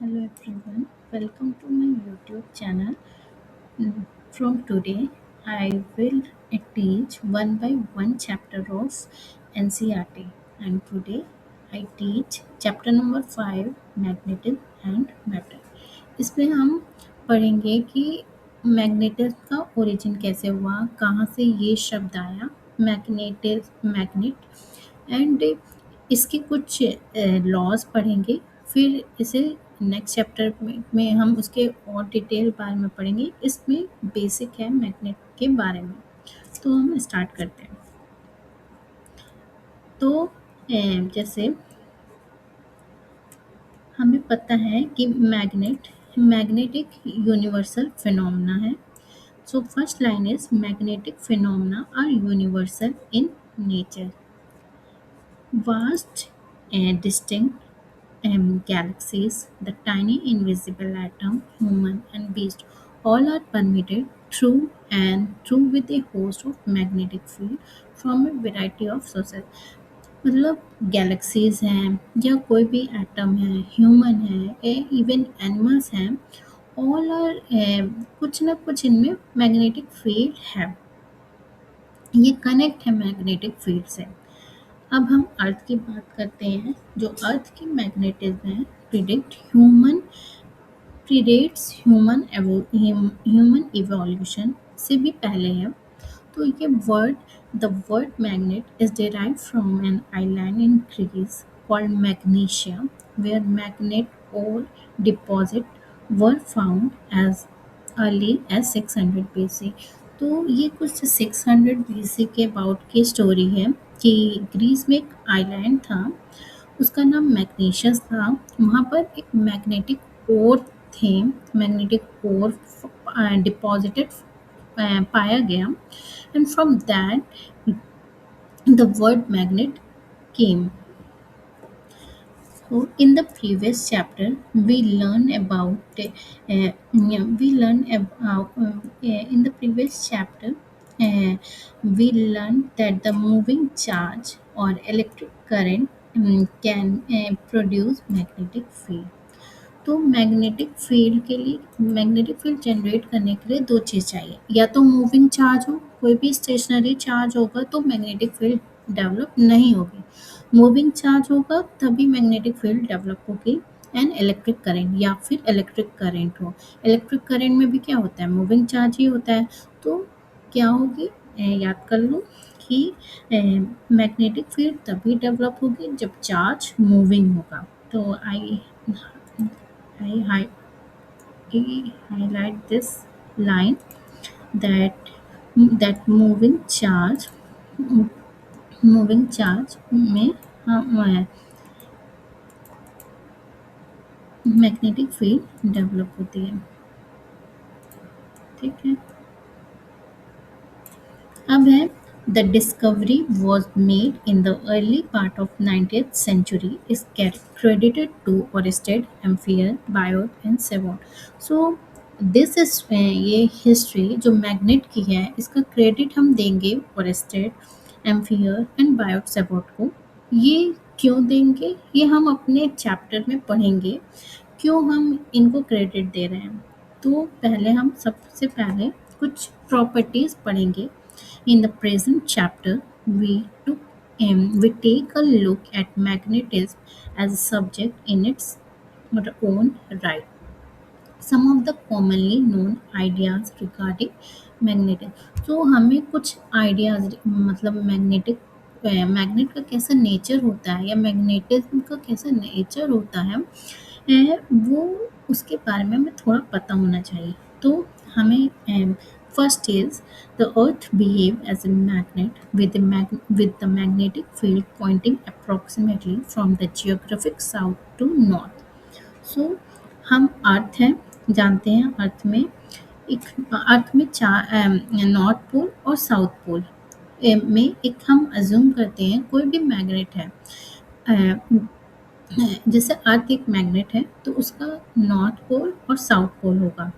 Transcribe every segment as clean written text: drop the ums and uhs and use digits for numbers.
Hello everyone, welcome to my YouTube channel. From today, I will teach one by one chapter of NCRT, and today I teach chapter number 5 Magnetism and Matter. इसमें हम पढ़ेंगे कि magnetism का origin कैसे हुआ, कहाँ से ये शब्द आया मैग्नेट एंड इसके कुछ लॉज पढ़ेंगे। फिर इसे नेक्स्ट चैप्टर में हम उसके और डिटेल बारे में पढ़ेंगे। इसमें बेसिक है मैग्नेट के बारे में। तो हम स्टार्ट करते हैं। तो जैसे हमें पता है कि मैग्नेट एक यूनिवर्सल फिनोमेना है। So first line is magnetic phenomena are universal in nature. Vast and distinct galaxies, the tiny invisible atom, human and beast, all are permeated through with a host of magnetic field from a variety of sources. मतलब galaxies हैं या कोई भी atom है, human है, even animals हैं, all are कुछ ना कुछ इनमें मैग्नेटिक फील्ड है। ये कनेक्ट है मैग्नेटिक फील्ड से। अब हम अर्थ की बात करते हैं। जो अर्थ की मैग्नेटिज्म है प्रीडेट्स ह्यूमन इवोल्यूशन से भी पहले है। तो ये word magnet is derived from an island in Greece called Magnesia where magnet ore deposit were found as early as 600 BC। तो ये कुछ 600 BC के अबाउट की स्टोरी है कि ग्रीस में एक आइलैंड था, उसका नाम मैग्नीशियस था। वहाँ पर एक मैग्नेटिक ओर थे, मैग्नेटिक ओर डिपॉजिटेड पाया गया, and from that the word magnet came. So in the previous chapter we learned about in the previous chapter uh, we learned that the moving charge or electric current can produce magnetic field. तो magnetic field generate करने के लिए दो चीज़ चाहिए, या तो moving charge हो, कोई भी स्टेशनरी चार्ज होगा तो मैग्नेटिक फील्ड डेवलप नहीं होगी। मूविंग चार्ज होगा तभी मैग्नेटिक फील्ड डेवलप होगी, एंड इलेक्ट्रिक करंट या फिर इलेक्ट्रिक करंट हो। इलेक्ट्रिक करंट में भी क्या होता है, मूविंग चार्ज ही होता है। तो क्या होगी, याद कर लो कि मैग्नेटिक फील्ड तभी डेवलप होगी जब चार्ज मूविंग होगा। तो I highlight this line that that moving charge में मैग्नेटिक फील्ड डेवलप होती है। ठीक है, अब है The discovery was made in the early part of 19th century is credited to Oersted, Ampere, Biot and Savart. So this is ये history जो magnet की है इसका क्रेडिट हम देंगे ओरेस्टेड, एम्फियर एंड बायोट सेबोट को। ये क्यों देंगे, ये हम अपने चैप्टर में पढ़ेंगे क्यों हम इनको क्रेडिट दे रहे हैं। तो पहले हम सबसे पहले कुछ प्रॉपर्टीज पढ़ेंगे। In the present chapter, we take a look at magnetism as a subject in its own right. Some of the commonly known ideas regarding magnetism. तो हमें कुछ आइडियाज मतलब मैग्नेट का कैसा नेचर होता है या मैग्नेटिज्म का कैसा नेचर होता है, वो उसके बारे में हमें थोड़ा पता होना चाहिए। तो हमें first is the earth behave as a magnet with the magnetic field pointing approximately from the geographic south to north. सो हम अर्थ हैं, जानते हैं अर्थ में चार नॉर्थ पोल और साउथ पोल में एक हम अज्यूम करते हैं कोई भी मैग्नेट है। जैसे अर्थ एक मैग्नेट है तो उसका नॉर्थ पोल और साउथ पोल होगा,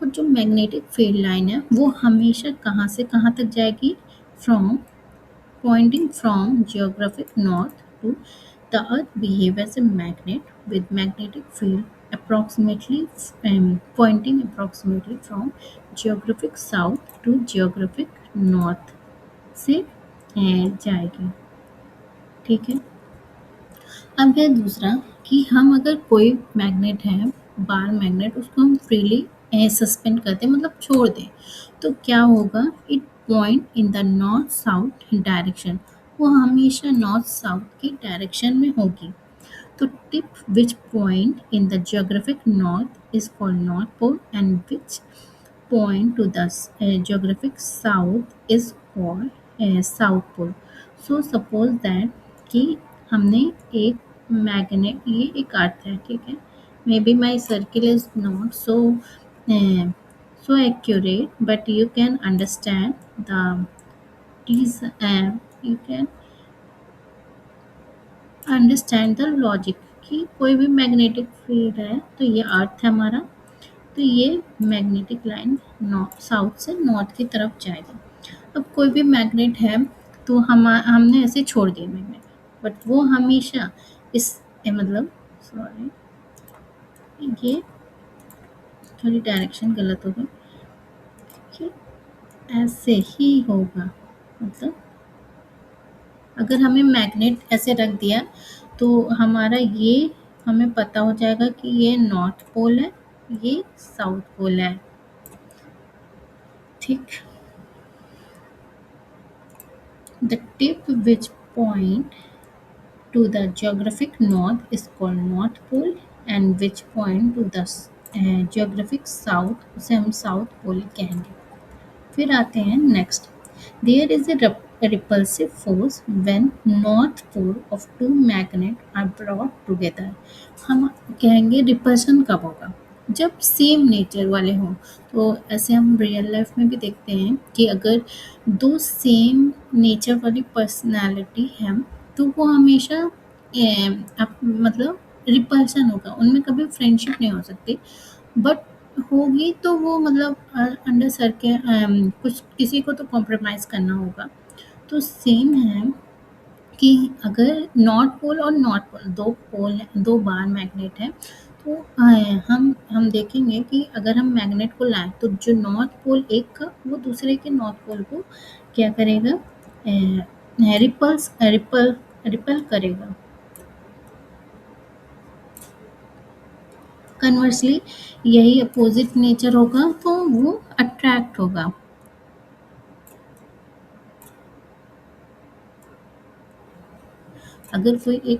और जो मैग्नेटिक फील्ड लाइन है वो हमेशा कहाँ से कहाँ तक जाएगी, pointing from geographic north to the earth behave as a magnet with magnetic field approximately pointing approximately from geographic south to geographic north से जाएगी। ठीक है। अब है दूसरा कि हम अगर कोई मैग्नेट है, बार मैग्नेट, उसको हम फ्रीली सस्पेंड करते हैं, मतलब छोड़ दें, तो क्या होगा? It point in the north south direction, वो हमेशा नॉर्थ साउथ की डायरेक्शन में होगी। तो tip which point in the geographic north is called north pole and which point to the geographic south is called south pole. So suppose that कि हमने एक magnet, ये एक अर्थ है, ठीक है, may be my circle is not so accurate, but you can understand the these you can understand the logic कि कोई भी मैग्नेटिक फील्ड है, तो ये अर्थ है हमारा, तो ये मैग्नेटिक लाइन नॉर्थ साउथ से नॉर्थ की तरफ जाएगा। अब कोई भी मैग्नेट है, तो हमने ऐसे छोड़ दिया मैग्नेट, बट वो हमेशा इस मतलब सॉरी, ये थोड़ी डायरेक्शन गलत हो गई, कि ऐसे ही होगा। मतलब अगर हमें मैग्नेट ऐसे रख दिया, तो हमारा ये हमें पता हो जाएगा कि ये नॉर्थ पोल है, ये साउथ पोल है। ठीक। The tip which point to the geographic north is called north pole and which point to the geographic south उसे हम साउथ पोल कहेंगे। फिर आते हैं next. There is a repulsive force when north pole of two magnet are brought together। हम कहेंगे repulsion कब होगा? जब सेम नेचर वाले हों। तो ऐसे हम रियल लाइफ में भी देखते हैं कि अगर दो सेम नेचर वाली पर्सनालिटी हैं, तो वो हमेशा मतलब रिपल्शन होगा, उनमें कभी फ्रेंडशिप नहीं हो सकती। बट होगी तो वो मतलब अंडर सर के कुछ किसी को तो कॉम्प्रोमाइज़ करना होगा। तो सेम है कि अगर नॉर्थ पोल और नॉर्थ पोल दो पोल हैं, दो बार मैग्नेट हैं, तो हम देखेंगे कि अगर हम मैग्नेट को लाएं, तो जो नॉर्थ पोल एक का वो दूसरे के नॉर्थ पोल को क्या करेगा? रिपल करेगा। कन्वर्सली यही अपोजिट नेचर होगा, तो वो अट्रैक्ट होगा। अगर कोई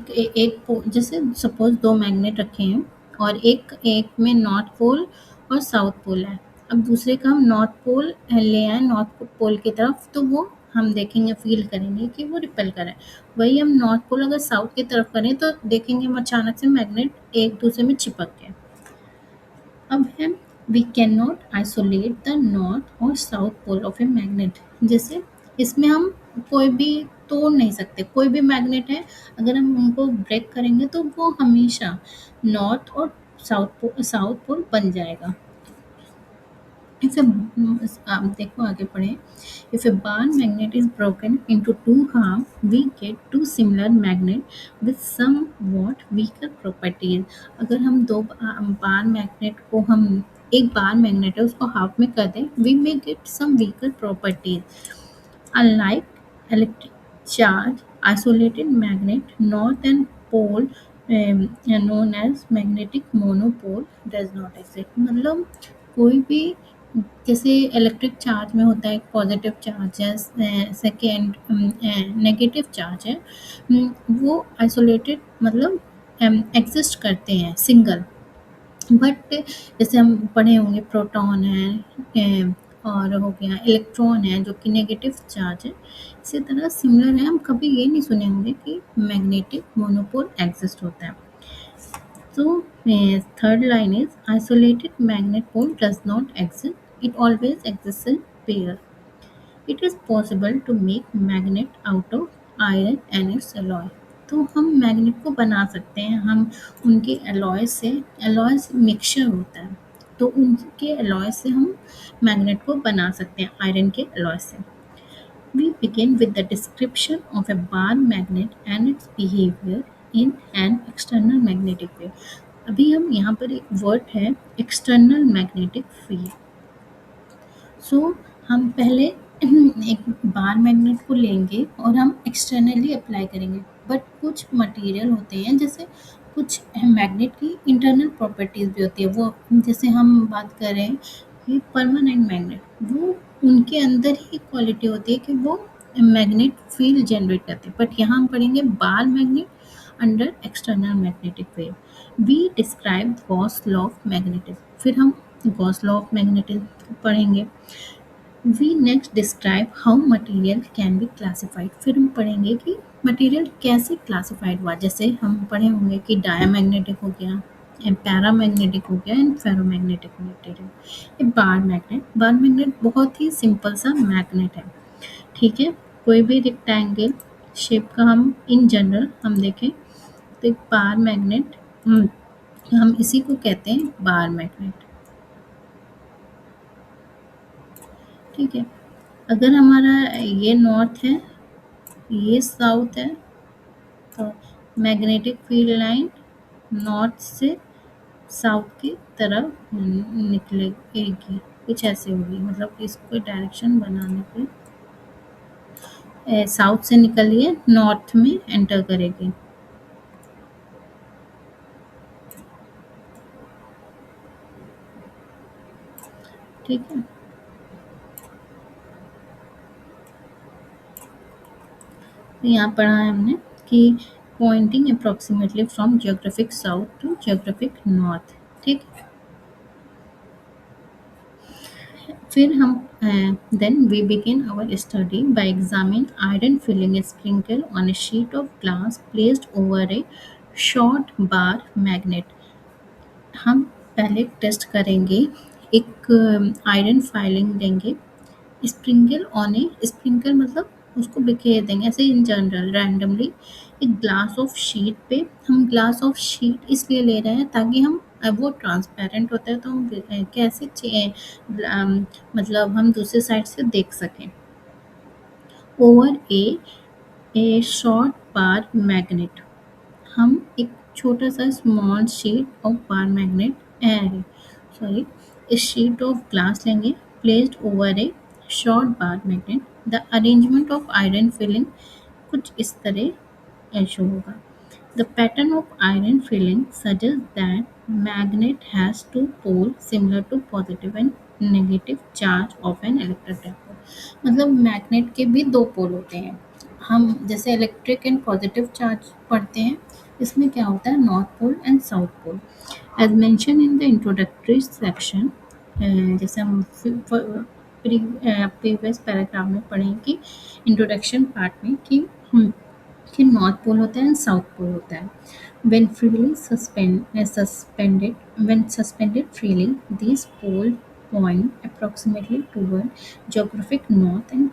जैसे सपोज दो मैग्नेट रखे हैं, और एक एक में नॉर्थ पोल और साउथ पोल है। अब दूसरे का हम नॉर्थ पोल ले आए नॉर्थ पोल की तरफ, तो वो हम देखेंगे, फील करेंगे कि वो रिपेल कर रहा है। वही हम नॉर्थ पोल अगर साउथ की तरफ करें, तो देखेंगे हम अचानक से मैग्नेट एक दूसरे में चिपक गए। अब है we can not isolate the north और south pole of a magnet. जैसे इसमें हम कोई भी तोड़ नहीं सकते, कोई भी मैग्नेट है, अगर हम उनको ब्रेक करेंगे, तो वो हमेशा नॉर्थ और साउथ पोल बन जाएगा। इफ ए आप देखो आगे पढ़े। If a bar magnet is broken into two half, we get two similar magnet with somewhat weaker properties. अगर हम दो बार मैग्नेट को हम एक बार मैग्नेट है उसको हाफ में कर दें, we may get some weaker properties. Unlike electric charge, isolated magnet north and pole known as magnetic monopole does not exist। मतलब कोई भी जैसे इलेक्ट्रिक चार्ज में होता है पॉजिटिव चार्ज है, सेकेंड नेगेटिव चार्ज है, वो आइसोलेटेड मतलब एग्जिस्ट करते हैं सिंगल। बट जैसे हम पढ़े होंगे प्रोटॉन है और हो गया इलेक्ट्रॉन है जो कि नेगेटिव चार्ज है। इसी तरह सिमिलर है, हम कभी ये नहीं सुने होंगे कि मैग्नेटिक मोनोपोल एग्जिस्ट होता है। So, third line is isolated magnet pole does not exist. It always exists in pair. It is possible to make magnet out of iron and its alloy. तो हम मैग्नेट को बना सकते हैं, हम उनके एलॉय से, एलॉय मिक्सचर होता है, तो उनके एलॉय से हम मैग्नेट को बना सकते हैं, आयरन के एलॉय से। We begin with the description of a bar magnet and its behavior in an external magnetic field. अभी हम यहाँ पर एक वर्ड है एक्सटर्नल मैग्नेटिक फील्ड। सो हम पहले एक बार मैग्नेट को लेंगे और हम एक्सटर्नली अप्लाई करेंगे। बट कुछ मटेरियल होते हैं, जैसे कुछ मैग्नेट की इंटरनल प्रॉपर्टीज भी होती है। वो जैसे हम बात करें कि परमानेंट मैग्नेट, वो उनके अंदर ही क्वालिटी होती है कि वो मैग्नेट फील्ड जनरेट करते हैं। बट यहाँ हम पढ़ेंगे bar magnet under external magnetic field. We describe Gauss law of magnetism. फिर हम गॉस लॉ ऑफ मैग्नेटिज्म पढ़ेंगे। We next describe how material can be classified. फिर हम पढ़ेंगे कि मटेरियल कैसे क्लासिफाइड हुआ। जैसे हम पढ़े होंगे कि डायमैग्नेटिक हो गया, पैरामैग्नेटिक हो गया एंड फेरोमैग्नेटिक मटेरियल। ये बार मैग्नेट बहुत ही सिंपल सा मैग्नेट है। ठीक है, कोई भी रेक्टेंगल शेप का हम इन जनरल हम देखें तो एक बार मैग्नेट, हम इसी को कहते हैं बार मैग्नेट। ठीक है, अगर हमारा ये नॉर्थ है, ये साउथ है, तो मैग्नेटिक फील्ड लाइन नॉर्थ से साउथ की तरफ निकलेगी, कुछ ऐसे होगी। मतलब इसको डायरेक्शन बनाने पे साउथ से निकलिए नॉर्थ में एंटर करेगी। ठीक है, तो यहाँ पढ़ा है हमने कि pointing approximately from geographic south to geographic north. ठीक, फिर हम then we begin our study by examining iron filling sprinkle on a sheet of glass placed over a short bar magnet। हम पहले टेस्ट करेंगे, एक आयरन फाइलिंग देंगे, sprinkle on A, sprinkle मतलब उसको बिखेर देंगे ऐसे इन जनरल रैंडमली एक ग्लास ऑफ शीट पे। हम ग्लास ऑफ शीट इसलिए ले रहे हैं ताकि हम वो ट्रांसपेरेंट होता है तो हम कैसे मतलब हम दूसरे साइड से देख सकें। ओवर ए शॉर्ट बार मैग्नेट, हम एक छोटा सा small sheet of bar magnet sorry इस शीट ऑफ ग्लास लेंगे, placed over A short bar magnet. The arrangement of iron filling कुछ इस तरह शो होगा। The pattern of iron filling suggest that magnet has two poles similar to positive and negative charge of an electric dipole। मतलब magnet के भी दो पोल होते हैं। हम जैसे इलेक्ट्रिक एंड पॉजिटिव चार्ज पढ़ते हैं, इसमें क्या होता है north pole and south pole. As mention in the introductory section, जैसे हम प्रीवियस पैराग्राफ में पढ़ें कि इंट्रोडक्शन पार्ट में कि नॉर्थ पोल होता है एंड साउथ पोल होता है। When freely suspended freely, these poles point approximately toward geographic north and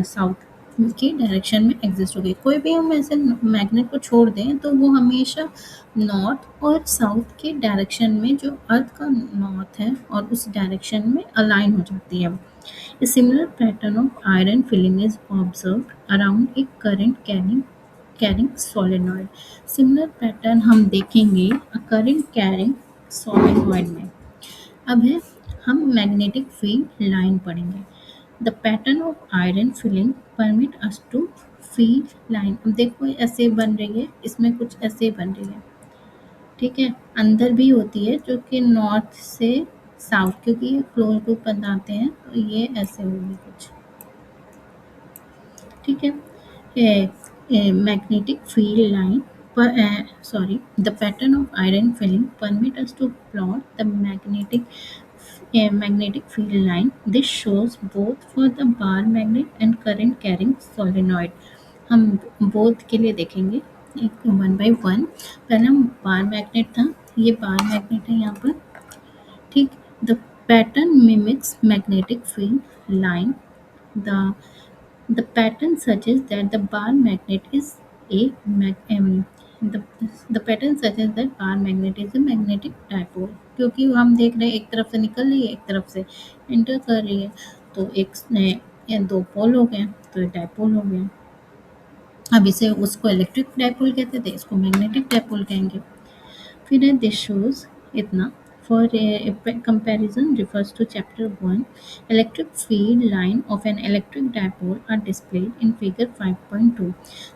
south की डायरेक्शन में एग्जिस्ट हो गई। कोई भी हम ऐसे मैग्नेट को छोड़ दें तो वो हमेशा नॉर्थ और साउथ के डायरेक्शन में, जो अर्थ का नॉर्थ है और उस डायरेक्शन में अलाइन हो जाती है। A similar pattern of iron filling is observed around a current carrying solenoid। Similar pattern हम देखेंगे करंट कैरिंग solenoid में। अब है हम मैग्नेटिक फील्ड लाइन पढ़ेंगे। The pattern of iron filling permit us to field line. अब देखो ऐसे बन रही है, इसमें कुछ ऐसे बन रही है। ठीक है, अंदर भी होती है जो कि नॉर्थ से साउथ, क्योंकि ये क्लोज ग्रुप बनाते हैं तो ये ऐसे होगी कुछ। ठीक है, magnetic field line the pattern of iron filling permit us to plot the magnetic field line। This shows both for the bar magnet and current carrying solenoid। हम both के लिए देखेंगे एक वन बाय वन। पहले हम bar magnet था, ये बार magnet है यहाँ पर। ठीक, the pattern mimics magnetic field line. The The pattern suggests that the bar magnet is a the, the pattern suggests that bar magnet is a magnetic dipole। क्योंकि हम देख रहे हैं एक तरफ से निकल रही है एक तरफ से एंटर कर रही है, तो ये दो पोल हो गए, तो ये डाइपोल हो गया। अब इसे उसको इलेक्ट्रिक डाइपोल कहते थे, इसको मैग्नेटिक डाइपोल कहेंगे। फिर है दिस शोज इतना for a comparison refers to chapter 1. Electric field line of an electric dipole are displayed in figure 5.2.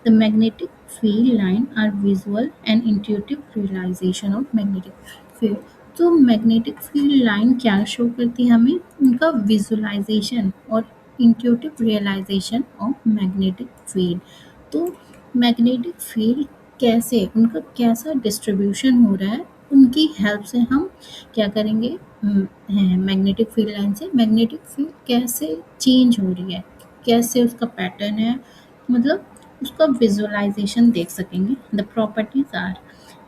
The magnetic field line are visual and intuitive realization of magnetic field. तो magnetic field line क्या show करती है हमें, उनका visualisation और intuitive realisation of magnetic field. तो magnetic field कैसे, उनका कैसा डिस्ट्रीब्यूशन हो रहा है, उनकी हेल्प से हम क्या करेंगे, मैग्नेटिक फील्ड लाइन से मैग्नेटिक फील्ड कैसे चेंज हो रही है, कैसे उसका पैटर्न है, मतलब उसका विजुअलाइजेशन देख सकेंगे। The properties are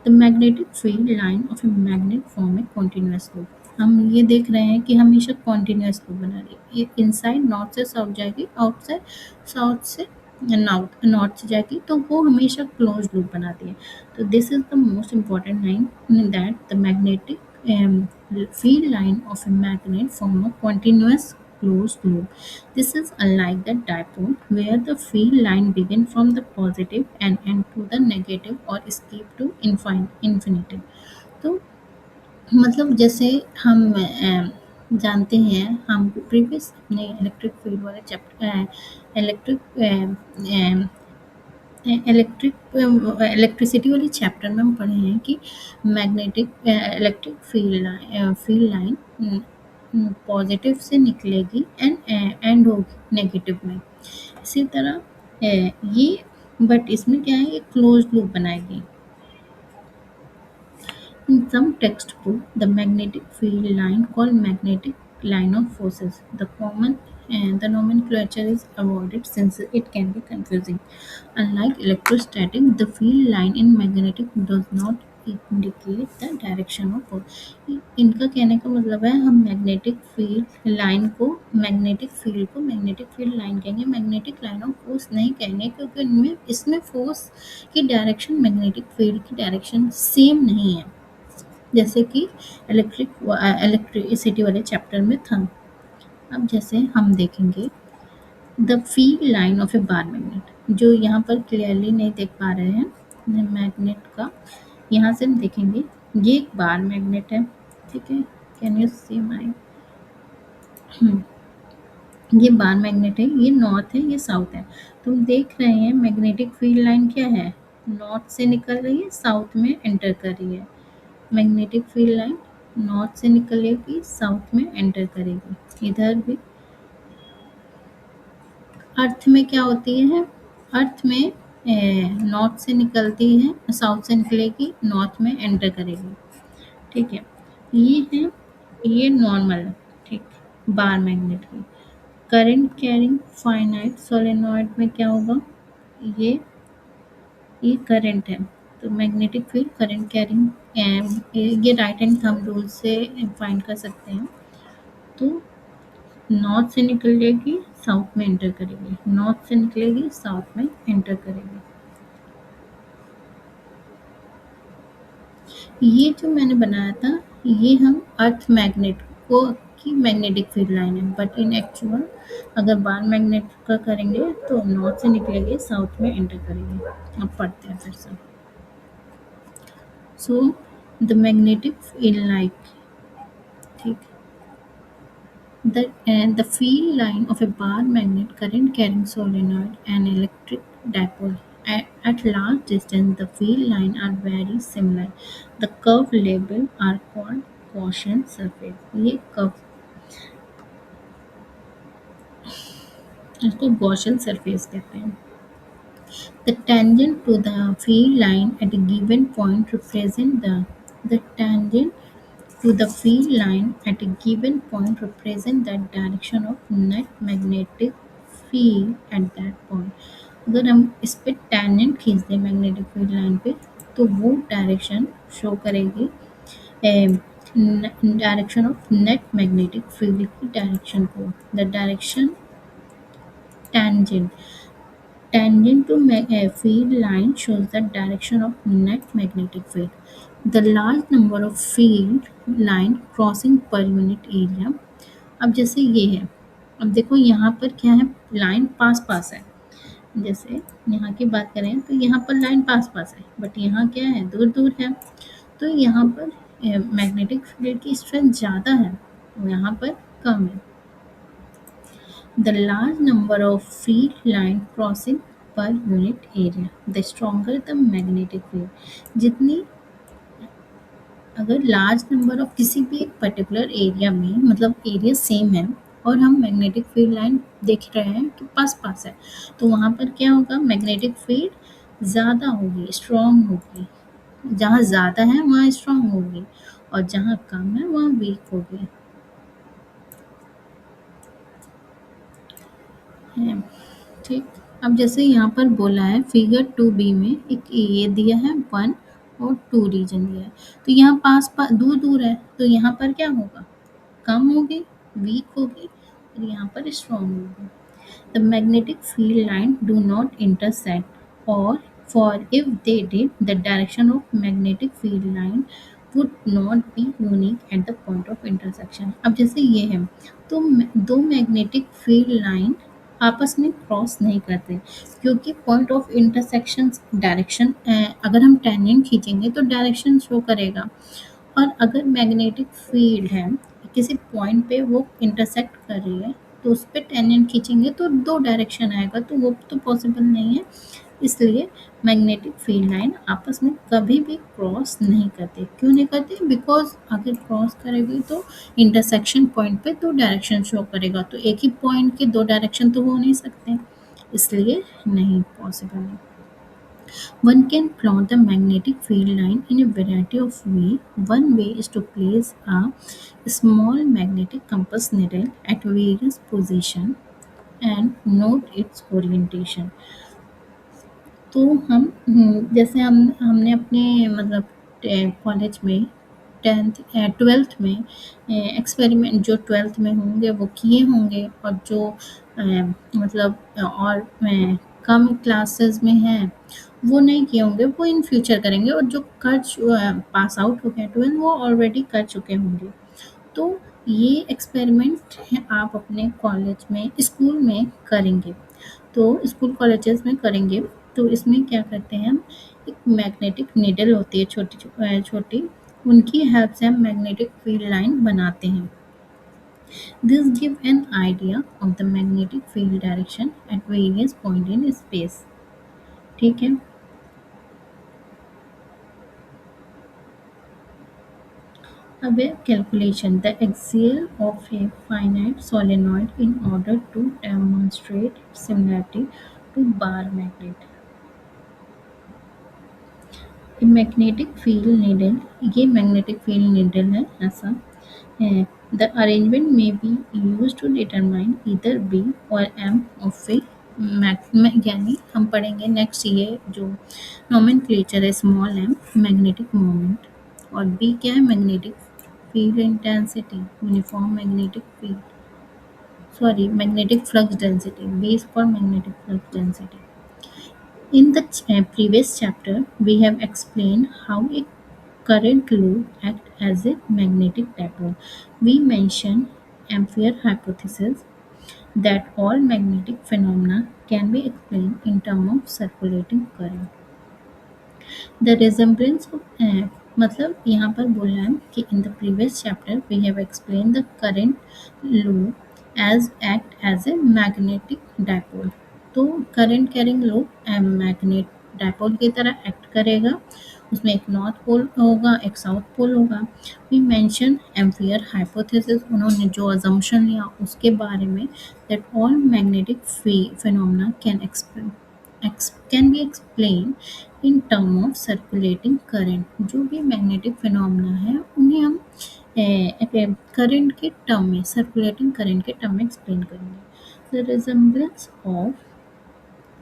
the magnetic field line of a magnet form a continuous loop. हम ये देख रहे हैं कि हमेशा कॉन्टिन्यूस लूप बना रही है, ये इनसाइड नॉर्थ से साउथ जाएगी, आउटसाइड साउथ से नॉर्थ नॉर्थ से जाएगी, तो वो हमेशा क्लोज लूप बनाती है। तो this is the most important line that the magnetic field line of a magnet form a continuous closed loop. This is unlike the dipole where the field line begin from the positive and end to the negative or escape to infinity. तो मतलब जैसे हम जानते हैं, हम previous अपने electric field वाले chapter electric electric electricity वाले चैप्टर में हम पढ़े हैं कि magnetic electric field line positive से निकलेगी एंड एंड होगी नेगेटिव में। इसी तरह ये बट इसमें क्या है, ये क्लोज लूप बनाएगी। In some textbook, the magnetic field line called magnetic line of forces. The nomenclature is avoided since it can be confusing. Unlike electrostatic, the field line in magnetic does not indicate the direction of force. इनका कहने का मतलब है, हम magnetic field line को magnetic field को magnetic field line कहेंगे, magnetic line of force नहीं कहेंगे, क्योंकि इनमें इसमें फोर्स की डायरेक्शन मैग्नेटिक फील्ड की डायरेक्शन सेम नहीं है, जैसे कि इलेक्ट्रिसिटी वाले चैप्टर में था। अब जैसे हम देखेंगे the field line of A bar magnet, जो यहाँ पर क्लियरली नहीं देख पा रहे हैं मैग्नेट का, यहाँ से हम देखेंगे ये एक बार मैग्नेट है, ठीक है, कैन यू सी माई, ये बार मैग्नेट है, ये नॉर्थ है, ये साउथ है। तुम देख रहे हैं मैग्नेटिक फील्ड लाइन क्या है, नॉर्थ से निकल रही है, साउथ में एंटर कर रही है। मैग्नेटिक फील्ड लाइन नॉर्थ से निकलेगी, साउथ में एंटर करेगी। इधर भी अर्थ में क्या होती है, अर्थ में नॉर्थ से निकलती है, साउथ से निकलेगी, नॉर्थ में एंटर करेगी, ठीक है। ये है, ये नॉर्मल है, ठीक, बार मैग्नेट की। करंट कैरिंग फाइनाइट सोलेनॉइड में क्या होगा, ये ये करंट है, तो मैग्नेटिक फील्ड करंट कैरिंग, ये राइट हैंड थंब रूल से फाइंड कर सकते हैं। तो नॉर्थ से निकलेगी, साउथ में एंटर करेगी, नॉर्थ से निकलेगी, साउथ में एंटर करेगी। ये जो मैंने बनाया था, ये हम अर्थ मैग्नेट को की मैग्नेटिक फील्ड लाइन है, बट इन एक्चुअल अगर बार मैग्नेट का करेंगे तो नॉर्थ से निकलेगी, साउथ में एंटर करेगी। अब पढ़ते हैं फिर से। So the magnetic field like, ठीक, the field line of a bar magnet current carrying solenoid and electric dipole. At large distance, the field line are very similar. The curve label are called Gaussian surface. ये curve, इसको Gaussian surface कहते हैं। The tangent to the field line at a given point represent the tangent to the field line at a given point represent the direction of net magnetic field at that point. अगर हम इस पे tangent खींच दें magnetic field line पे, तो वो direction show करेगी direction of net magnetic field की डायरेक्शन को। The direction tangent tangent to field line shows the direction of net magnetic field. The large number of field line crossing per unit area. अब जैसे ये है, अब देखो यहाँ पर क्या है, लाइन पास पास है, जैसे यहाँ की बात करें तो यहाँ पर लाइन पास पास है, बट यहाँ क्या है, दूर दूर है। तो यहाँ पर मैग्नेटिक फील्ड की स्ट्रेंथ ज़्यादा है, यहाँ पर कम है। The large number of field line crossing per unit area, the stronger the magnetic field. जितनी अगर लार्ज नंबर ऑफ किसी भी एक पर्टिकुलर एरिया में, मतलब एरिया सेम है और हम मैग्नेटिक फील्ड लाइन देख रहे हैं कि पास पास है, तो वहाँ पर क्या होगा, मैग्नेटिक फील्ड ज़्यादा होगी, स्ट्रॉन्ग होगी। जहाँ ज़्यादा है वहाँ स्ट्रॉन्ग होगी और जहाँ कम है वहाँ वीक होगी। है ठीक। अब जैसे यहाँ पर बोला है फिगर 2b में एक ये दिया है 1 और 2 रीजन दिया है, तो यहाँ पास पास दूर दूर है, तो यहाँ पर क्या होगा, कम होगी, वीक होगी, और यहाँ पर स्ट्रॉन्ग होगी। The magnetic field line do not intersect, or for if they did, the direction of magnetic field line would not be unique at the point of intersection. अब जैसे ये है, तो दो मैग्नेटिक फील्ड लाइन आपस में cross नहीं करते, क्योंकि पॉइंट ऑफ इंटरसेक्शन डायरेक्शन, अगर हम टेंजेंट खींचेंगे तो डायरेक्शन शो करेगा, और अगर मैग्नेटिक फील्ड है किसी पॉइंट पे वो इंटरसेक्ट कर रही है, तो उस पे टेंजेंट खींचेंगे तो दो डायरेक्शन आएगा, तो वो तो पॉसिबल नहीं है। इसलिए मैग्नेटिक फील्ड लाइन आपस में कभी भी क्रॉस नहीं करते। क्यों नहीं करते? बिकॉज अगर क्रॉस करेगी तो इंटरसेक्शन पॉइंट पे दो डायरेक्शन शो करेगा, तो एक ही पॉइंट के दो डायरेक्शन तो हो नहीं सकते, इसलिए नहीं पॉसिबल है। One can plot the magnetic field line in a variety of ways. One way is to place a small magnetic compass needle at various positions and note its orientation. तो हम जैसे हमने अपने मतलब कॉलेज में 12th में experiment जो 12th में होंगे वो किए होंगे, और जो मतलब और कम क्लासेस में हैं वो नहीं किए होंगे, वो इन फ्यूचर करेंगे, और जो पास आउट हो गए 12 वो ऑलरेडी कर चुके होंगे। तो ये एक्सपेरिमेंट है आप अपने कॉलेज में, स्कूल में करेंगे, तो स्कूल कॉलेजेस में करेंगे। तो इसमें क्या करते हैं हम, एक मैग्नेटिक नीडल होती है छोटी छोटी, उनकी हेल्प से हम मैग्नेटिक फील्ड लाइन बनाते हैं। This give an idea of the magnetic field direction at various point in space. ठीक है। अब है calculation, the axial of a finite solenoid in order to demonstrate similarity to bar magnet. Magnetic field needle, ये magnetic field needle है ऐसा है। The arrangement may be use to determine इधर B और एम ऑफ ए यानी हम पढ़ेंगे next ये जो नोमेनक्लेचर है, स्मॉल एम मैग्नेटिक मोमेंट, और बी क्या है, magnetic field intensity, uniform magnetic field, sorry magnetic flux density, B is for magnetic flux density. In the previous chapter, we have explained how a current loop acts as a magnetic dipole. We mentioned Ampere hypothesis that all magnetic phenomena can be explained in terms of circulating current. The resemblance of मतलब यहाँ पर बोला है कि in the previous chapter we have explained the current loop as act as a magnetic dipole. तो current carrying loop magnet dipole की तरह act करेगा, उसमें एक नॉर्थ पोल होगा, एक साउथ पोल होगा। वी मेंशन एम्पियर हाइपोथेसिस, उन्होंने जो अजम्पशन लिया उसके बारे में, that all magnetic phenomena can be explain in term of circulating current. जो भी मैग्नेटिक फिनोमेना है उन्हें हम करंट के टर्म में, सर्कुलेटिंग करंट के टर्म में एक्सप्लेन करेंगे। The resemblance of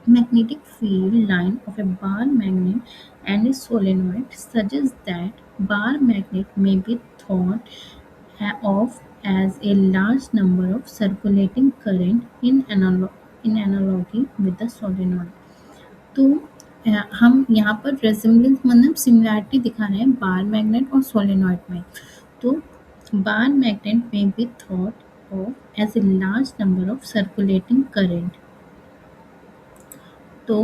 magnetic field line of a bar magnet and a solenoid suggests that bar magnet may be thought of as a large number of circulating current in analogy with the solenoid. तो हम यहाँ पर रेजिम्बलेंस मतलब similarity दिखा रहे हैं bar magnet और solenoid में। तो bar magnet may be thought of as a large number of circulating current, तो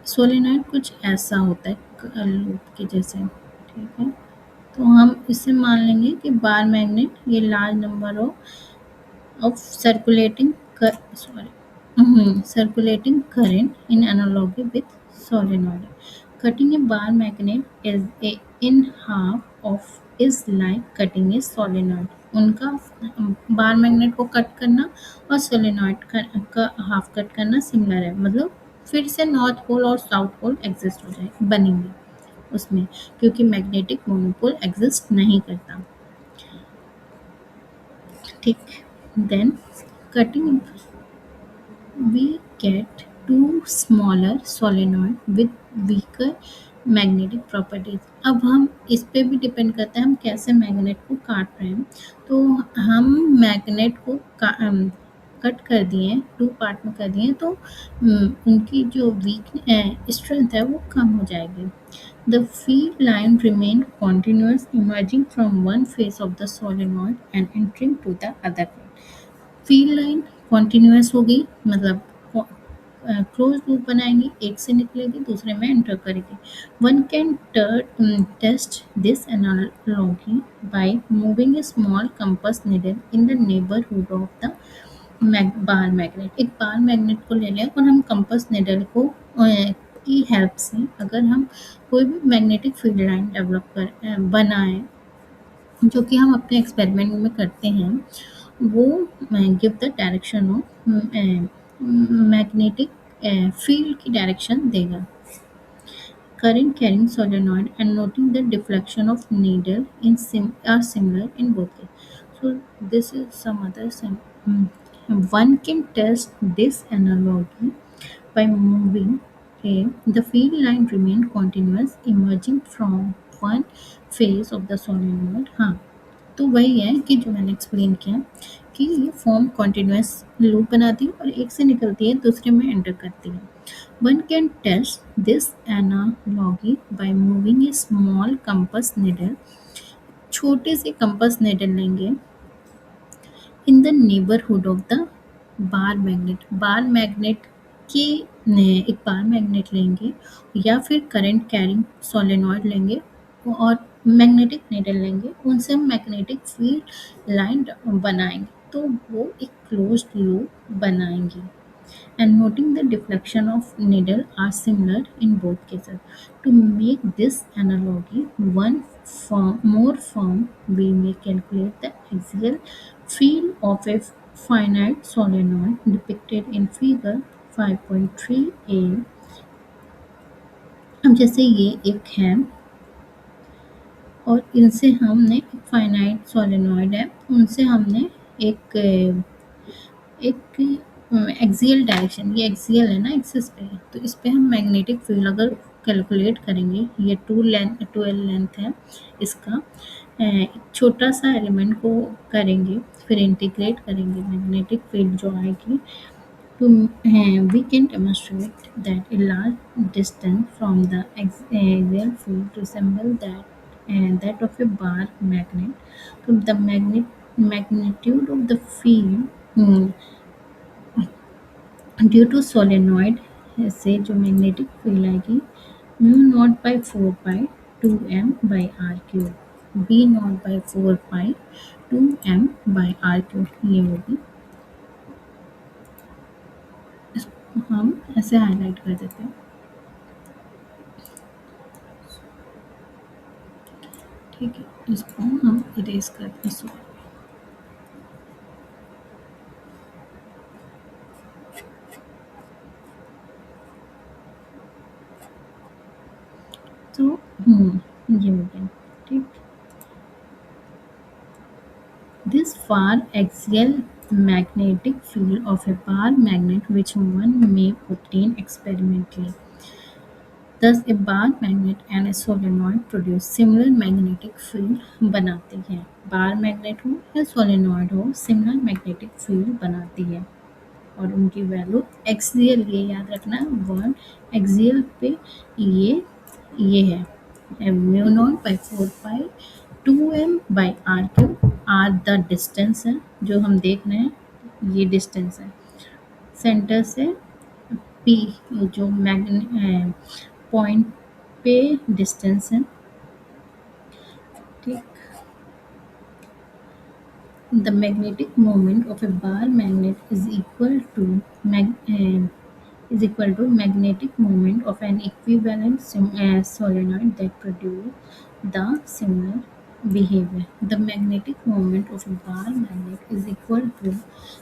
सोलेनॉइड कुछ ऐसा होता है लूप के जैसे। ठीक है। तो हम इससे मान लेंगे कि बार मैग्नेट ये large number of circulating current in analogy with solenoid. Cutting a bar magnet is in half of is like cutting a solenoid. उनका बार मैग्नेट को कट करना और सोलेनॉइड का हाफ कट करना सिमिलर है, मतलब फिर से नॉर्थ पोल और साउथ पोल एग्जिस्ट हो जाए बनेंगे उसमें, क्योंकि मैग्नेटिक मोनोपोल एग्जिस्ट नहीं करता। ठीक, then cutting we get two smaller solenoid with weaker magnetic properties. अब हम इस पे भी डिपेंड करता है हम कैसे मैग्नेट को काट रहे हैं। तो हम मैग्नेट को कट कर दिए, टू पार्ट में कर दिए, तो उनकी जो वीक स्ट्रेंथ है वो कम हो जाएगी। The field line remain continuous emerging from one face of the solenoid and entering to the other face। Field line continuous होगी, मतलब क्लोज लूप बनाएंगी, एक से निकलेगी दूसरे में एंटर करेगी। One can test this analogy by moving a small compass needle in the neighbourhood of the bar magnet. एक बार मैग्नेट को ले लें और हम कंपास निडल को की हेल्प से अगर हम कोई भी मैग्नेटिक फील्ड लाइन डेवलप बनाएं, जो कि हम अपने एक्सपेरिमेंट में करते हैं, वो give the direction of magnetic field की डायरेक्शन देगा। Current carrying solenoid and noting the deflection of needle are similar in both cases. So this is some other one can test this analogy by moving the field line remain continuous emerging from one face of the solenoid। हाँ, तो वही है कि जो मैंने explain किया कि ये फॉर्म कॉन्टिन्यूस लूप बनाती है और एक से निकलती है दूसरे में एंटर करती है। One can test this analogy by moving a small compass needle. छोटे से कंपास निडल लेंगे in the neighbourhood of the bar magnet. Bar magnet के एक बार मैग्नेट लेंगे या फिर करंट कैरिंग सोलेनॉइड लेंगे और मैग्नेटिक नीडल लेंगे, उनसे हम मैग्नेटिक फील्ड लाइन बनाएंगे, तो वो एक क्लोज्ड लूप बनाएंगे। And noting the deflection of needle are similar in both cases. To make this analogy more firm, we may calculate the axial field of a finite solenoid depicted in figure 5.3a। अब जैसे ये एक है और इनसे हमने finite solenoid है, उनसे हमने एक एक एक्सियल डायरेक्शन, ये एक्सियल है ना, एक्सिस पे है, तो इस पे हम मैग्नेटिक फील्ड अगर कैलकुलेट करेंगे, ये 12 लेंथ है इसका, एक छोटा सा एलिमेंट को करेंगे फिर इंटीग्रेट करेंगे, मैग्नेटिक फील्ड जो आएगी, तो we can demonstrate that a large distance from the axial field resemble that of a bar magnet। तो the magnitude of the field due to solenoid से जो मैग्नेटिक फील्ड आएगी mu naught by 4 pi 2m/r³ B naught by 4 pi 2m/r³, ये होगी। इसको हम ऐसे highlight कर देते हैं, ठीक है, इसको हम इरेज करते हैं। तो ये हो गया, ठीक। This far axial magnetic field of a bar magnet which one may obtain experimentally। Thus a bar magnet and a solenoid produce similar magnetic field बनाते हैं। बार मैग्नेट हो या सोलेनॉइड हो, सिमिलर मैग्नेटिक फील्ड बनाती है और उनकी value axial, ये याद रखना, वन एक्सियल पे ये है mu naught by 4 pi 2m/r³। R the distance है जो हम देख रहे हैं, ये डिस्टेंस है सेंटर से पी, जो पॉइंट पे डिस्टेंस है, ठीक। The magnetic moment of a bar magnet is equal to magnetic moment of an equivalent solenoid that produce the similar behavior. The magnetic moment of a bar magnet is equal to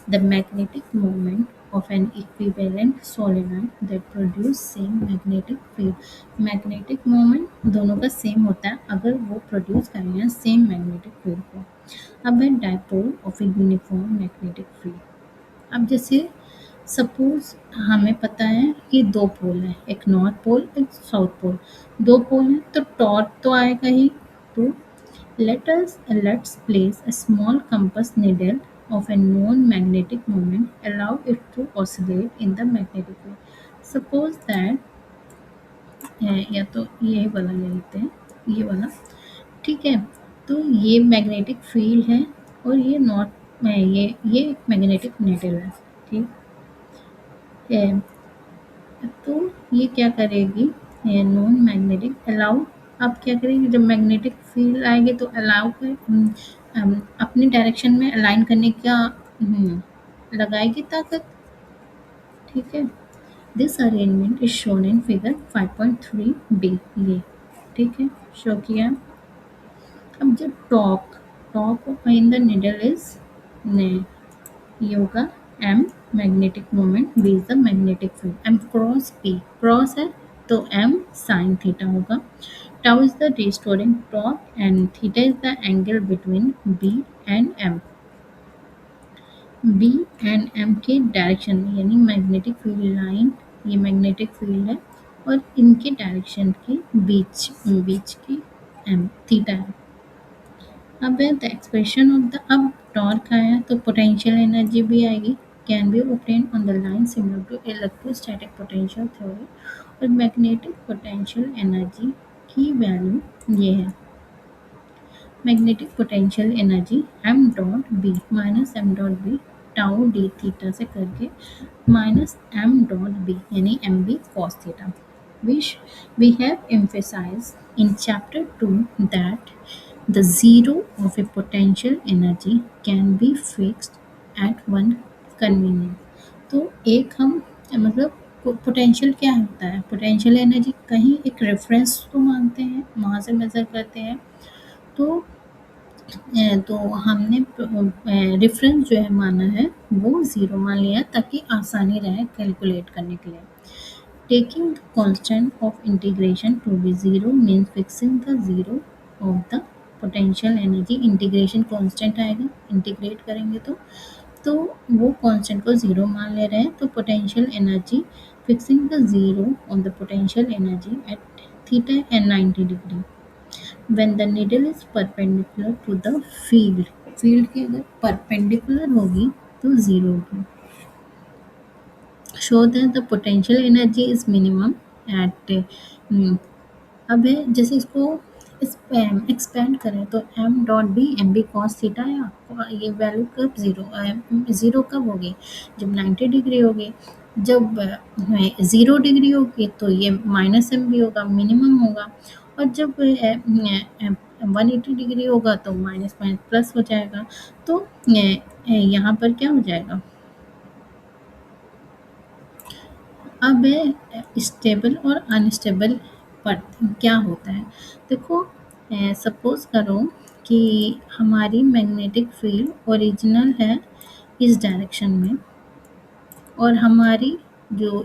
the magnetic moment of an equivalent solenoid that produce same magnetic field. Magnetic moment दोनों का same होता है अगर वो produce करेंगे same magnetic field को। अब है dipole of a uniform magnetic field. अब जैसे सपोज हमें पता है कि दो पोल हैं, एक नॉर्थ पोल एक साउथ पोल। दो पोल हैं तो टॉर्क तो आएगा ही। तो let's place a small compass needle of a known magnetic moment, allow it to oscillate in the magnetic field. Suppose that या तो ये वाला ले लेते हैं, ये वाला ठीक है। तो ये मैग्नेटिक फील्ड है और ये नॉर्थ ये एक मैग्नेटिक नीडल है, ठीक है। तो ये क्या करेगी, ये नॉन मैग्नेटिक अलाउ। अब क्या करेगी, जब मैग्नेटिक फील्ड आएगी तो अलाउ कर अपनी डायरेक्शन में अलाइन करने का लगाएगी ताकत, ठीक है। This arrangement is shown in figure 5.3b, ये ठीक है शो किया। अब जब talk in the needle is ये होगा m magnetic moment, b is the magnetic field. m cross p, cross है तो m sin थीटा होगा। Tau is the restoring torque and theta is the angle between b and m। b and m के direction में यानी magnetic field line, ये magnetic field है और इनके डायरेक्शन के बीच बीच की m थीटा है। अब है द एक्सप्रेशन ऑफ द, अब टॉर्क आया तो पोटेंशियल एनर्जी भी आएगी, can be obtained on the line similar to electrostatic potential theory. और मैग्नेटिक पोटेंशियल एनर्जी की वैल्यू ये है, magnetic potential energy m dot B minus M dot B tau D theta से करके माइनस m डॉट बी यानी M B cos theta. which we have emphasized in chapter 2 that the zero of a potential energy can be fixed at one convenient। तो एक हम मतलब potential क्या होता है, पोटेंशियल एनर्जी कहीं एक रेफरेंस को मानते हैं, वहाँ से मेज़र करते हैं। तो तो हमने रेफरेंस जो है माना है वो ज़ीरो मान लिया ताकि आसानी रहे कैलकुलेट करने के लिए। Taking the constant of integration to be zero means fixing the zero of the potential energy। Integration constant आएगा, इंटीग्रेट करेंगे तो वो कांस्टेंट को ज़ीरो मान ले रहे हैं। तो potential energy fixing the zero on the potential energy at theta and 90 degree when the needle is perpendicular to the field. Field की अगर परपेंडिकुलर होगी तो ज़ीरो होगी। show that the potential energy is minimum at अब है जैसे इसको expand करें तो m dot B M B cos theta है आपको, ये वैल्यू कब ज़ीरो कब होगी, जब 90 डिग्री होगी। जब 0 डिग्री होगी तो ये माइनस एम बी होगा, मिनिमम होगा। और जब 180 डिग्री होगा तो माइनस माइनस प्लस हो जाएगा। तो यहाँ पर क्या हो जाएगा, अब स्टेबल और अनस्टेबल पर क्या होता है। देखो सपोज करो कि हमारी मैग्नेटिक फील्ड ओरिजिनल है इस डायरेक्शन में और हमारी जो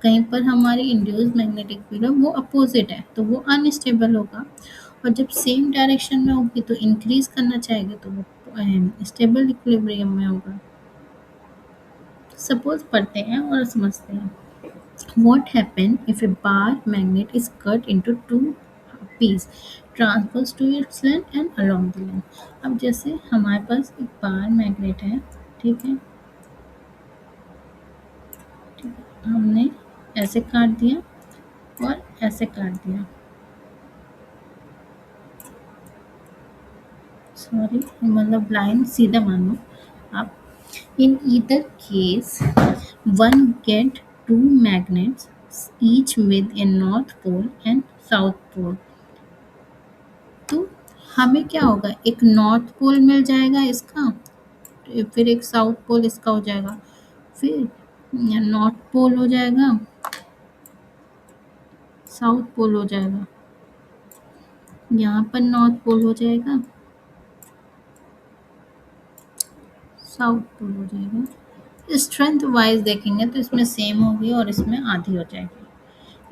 कहीं पर हमारी इंड्यूस मैग्नेटिक फील्ड है वो अपोजिट है तो वो अनस्टेबल होगा। और जब सेम डायरेक्शन में होगी तो इंक्रीज करना चाहेगी तो वो स्टेबल इक्विलिब्रियम में होगा। सपोज पढ़ते हैं और समझते हैं। What happens if a bar magnet is cut into two pieces transverse to its length and along the length। अब जैसे हमारे पास एक बार मैग्नेट है, ठीक है, हमने ऐसे काट दिया और ऐसे काट दिया, सॉरी मतलब लाइन सीधा मानो आप। In either case, one get two magnets, each with a north pole and south pole। तो हमें क्या होगा, एक नॉर्थ पोल मिल जाएगा इसका, फिर एक साउथ पोल इसका हो जाएगा, फिर नॉर्थ पोल हो जाएगा, साउथ पोल हो जाएगा, यहाँ पर नॉर्थ पोल हो जाएगा, साउथ पोल हो जाएगा। स्ट्रेंथ वाइज देखेंगे तो इसमें सेम होगी और इसमें आधी हो जाएगी।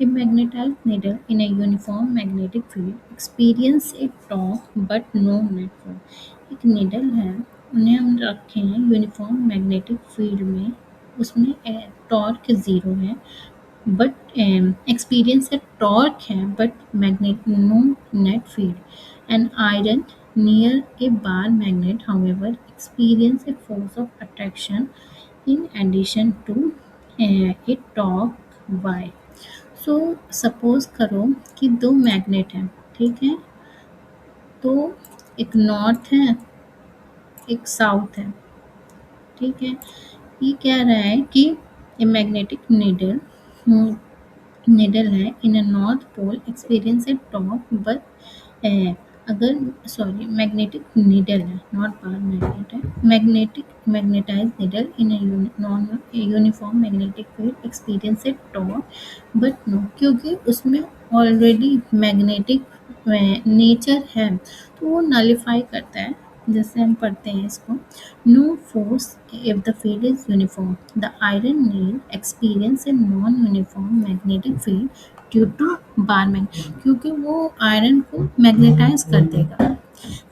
A magnetized needle in a uniform magnetic field experience a torque but no net force। एक निडल है, उन्हें हम रखे हैं यूनिफॉर्म मैग्नेटिक फील्ड में, उसमें टॉर्क ज़ीरो है, बट एक्सपीरियंस है टॉर्क है, but magnet no net field. An iron near a bar magnet however experience a force of attraction in addition to a torque y। So suppose करो कि दो magnet हैं, ठीक है, तो एक नॉर्थ है, एक साउथ है, ठीक है। ये कह रहा है कि ए मैग्नेटिक नीडल निडल है in a north pole experience a torque, but अगर सॉरी मैग्नेटिक नीडल है, नॉट बार मैग्नेट है, magnetize needle in non uniform magnetic field experience a torque but no, क्योंकि उसमें ऑलरेडी मैग्नेटिक नेचर है, तो वो nullify करता है। जैसे हम पढ़ते हैं इसको, no force if the field is uniform, the iron nail experience a non uniform magnetic field due to bar magnet, क्योंकि वो आयरन को मैग्नेटाइज कर देगा।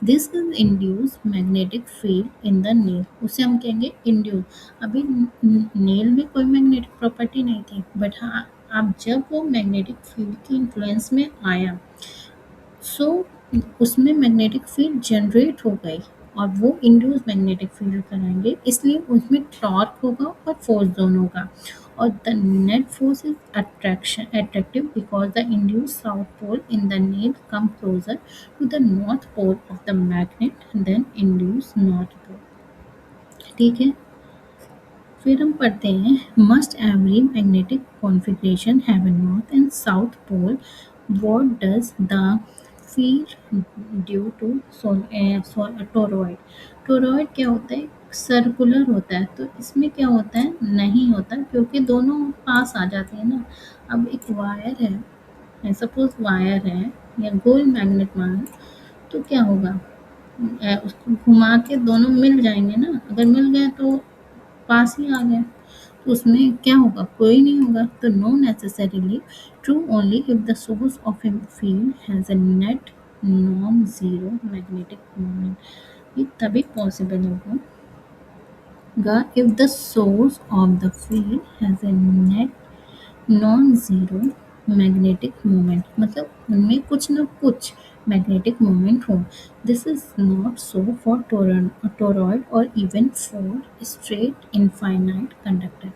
This is induce magnetic field in the nail, उसे हम कहेंगे इंड्यूस। अभी नील में कोई मैग्नेटिक प्रॉपर्टी नहीं थी, बट हाँ अब जब वो मैग्नेटिक फील्ड की इन्फ्लुएंस में आया, सो उसमें मैग्नेटिक फील्ड जनरेट हो गई और वो इंड्यूस मैग्नेटिक फील्ड कराएंगे, इसलिए उसमें टॉर्क होगा और फोर्स दोनों होगा। और the net force is attractive because the induce south pole in the nail come closer to the north pole of the magnet than induce north pole, ठीक है। फिर हम पढ़ते हैं, must every magnetic configuration have a north and south pole, what does the field due to toroid. Toroid क्या होता है, circular होता है, तो इसमें क्या होता है, नहीं होता, क्योंकि दोनों पास आ जाते हैं ना। अब एक वायर है, सपोज वायर है या गोल मैग्नेट मान, तो क्या होगा, उसको घुमा के दोनों मिल जाएंगे ना, अगर मिल गए तो पास ही आ गए, तो उसमें क्या होगा, कोई नहीं होगा। तो no necessarily true only if the source of a field has a net non zero magnetic moment. ये तभी पॉसिबल होगा if the source of the field has a net non zero magnetic moment, मतलब उनमें कुछ ना कुछ magnetic moment हो। This is not so for toroid और even for straight infinite conductor.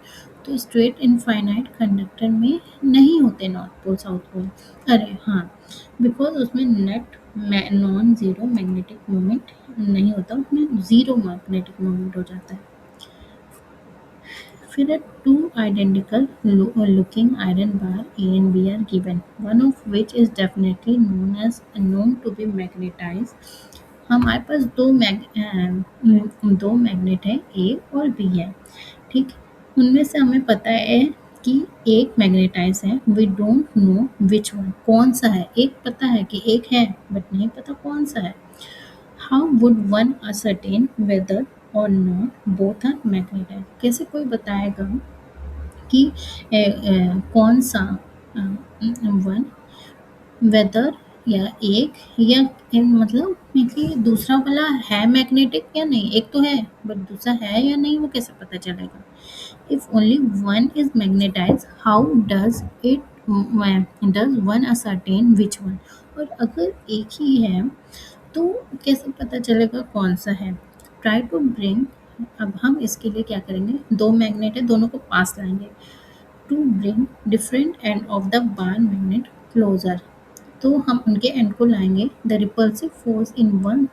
तो स्ट्रेट इनफाइनाइट कंडक्टर में नहीं होते नॉर्थ पोल साउथ पोल, अरे हाँ, बिकॉज उसमें net non zero magnetic moment नहीं होता, उसमें ज़ीरो मैग्नेटिक मोमेंट हो जाता है। फिर two identical looking iron bar A and B are given, one of which is definitely known to be magnetized। हमारे पास दो मैग्नेट है, ए और बी है, ठीक। उनमें से हमें पता है कि एक मैग्नेटाइज है, we don't know which one, कौन सा है। एक पता है कि एक है, बट नहीं पता कौन सा है। How would one ascertain whether or not both are magnetized? कैसे कोई बताएगा कि कौन सा वन, वेदर या एक, या मतलब कि दूसरा वाला है मैग्नेटिक या नहीं, एक तो है बट दूसरा है या नहीं, वो कैसे पता चलेगा। If only one is magnetise how does one ascertain which one. और अगर एक ही है तो कैसे पता चलेगा कौन सा है। ट्राई टू ब्रिंग, अब हम इसके लिए क्या करेंगे, दो मैग्नेट है, दोनों को पास लाएंगे, to bring different end of the bar magnet closer, तो हम उनके एंड को लाएंगे। The repulsive force in one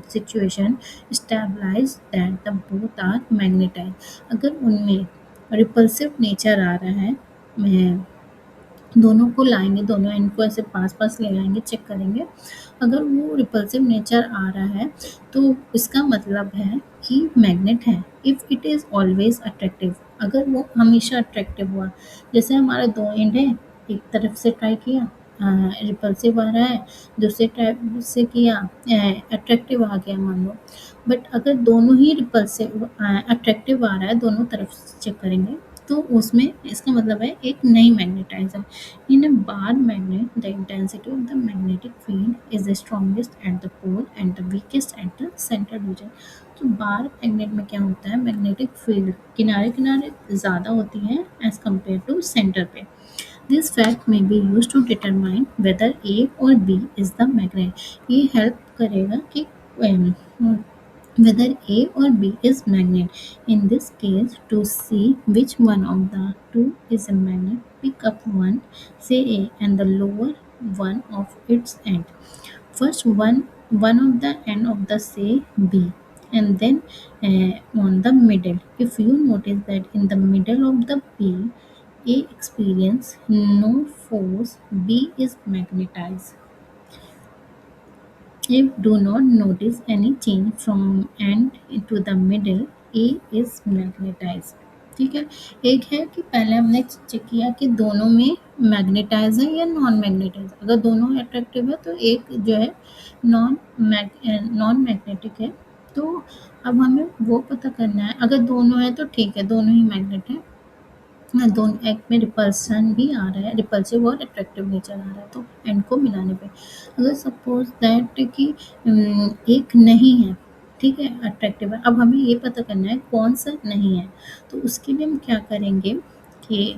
situation stabilise that the both are magnetise. अगर उनमें रिपल्सिव नेचर आ रहा है दोनों को लाएँगे, दोनों एंड को ऐसे पास-पास ले आएँगे, चेक करेंगे। अगर वो रिपल्सिव नेचर आ रहा है, तो इसका मतलब है कि मैग्नेट है। If it is always attractive, अगर वो हमेशा अट्रैक्टिव हुआ, जैसे हमारे 2 एंड हैं, एक तरफ से ट्राई किया रिपल्सिव आ रहा है, दूसरे तरफ से किया अट्रैक्टिव आ गया मान लो। बट अगर दोनों ही रिपल्सिव अट्रैक्टिव आ रहा है, दोनों तरफ से चेक करेंगे, तो उसमें इसका मतलब है एक नई मैग्नेटाइज़र। In a bar magnet, the intensity of the magnetic field is the strongest at the pole and the weakest at the central region. तो बार मैग्नेट में क्या होता है, मैग्नेटिक फील्ड किनारे किनारे ज़्यादा होती है एज कम्पेयर टू सेंटर पे। This fact may be use to determine whether a और बी इज द मैग्नेट। ये हेल्प करेगा कि whether A or B is magnet. In this case, to see which one of the two is a magnet, pick up one, say A, and the lower one of its end. First one of the end of the say B, and then on the middle. If you notice that in the middle of the B, A experience no force, B is magnetized. If do not notice any change from end to the middle, A is magnetized. ठीक है। एक है कि पहले हमने check किया कि दोनों में मैग्नेटाइज है या नॉन मैग्नेटाइज। अगर दोनों अट्रैक्टिव है तो एक जो है नॉन मैग्नेटिक है। तो अब हमें वो पता करना है, अगर दोनों है तो ठीक है, दोनों ही मैग्नेट है। हाँ, दोनों एक में रिपल्सन भी आ रहा है, रिपल्सिव और अट्रैक्टिव नेचर आ रहा है, तो एंड को मिलाने पे अगर सपोज दैट कि एक नहीं है, ठीक है, अट्रैक्टिव है। अब हमें ये पता करना है कौन सा नहीं है, तो उसके लिए हम क्या करेंगे कि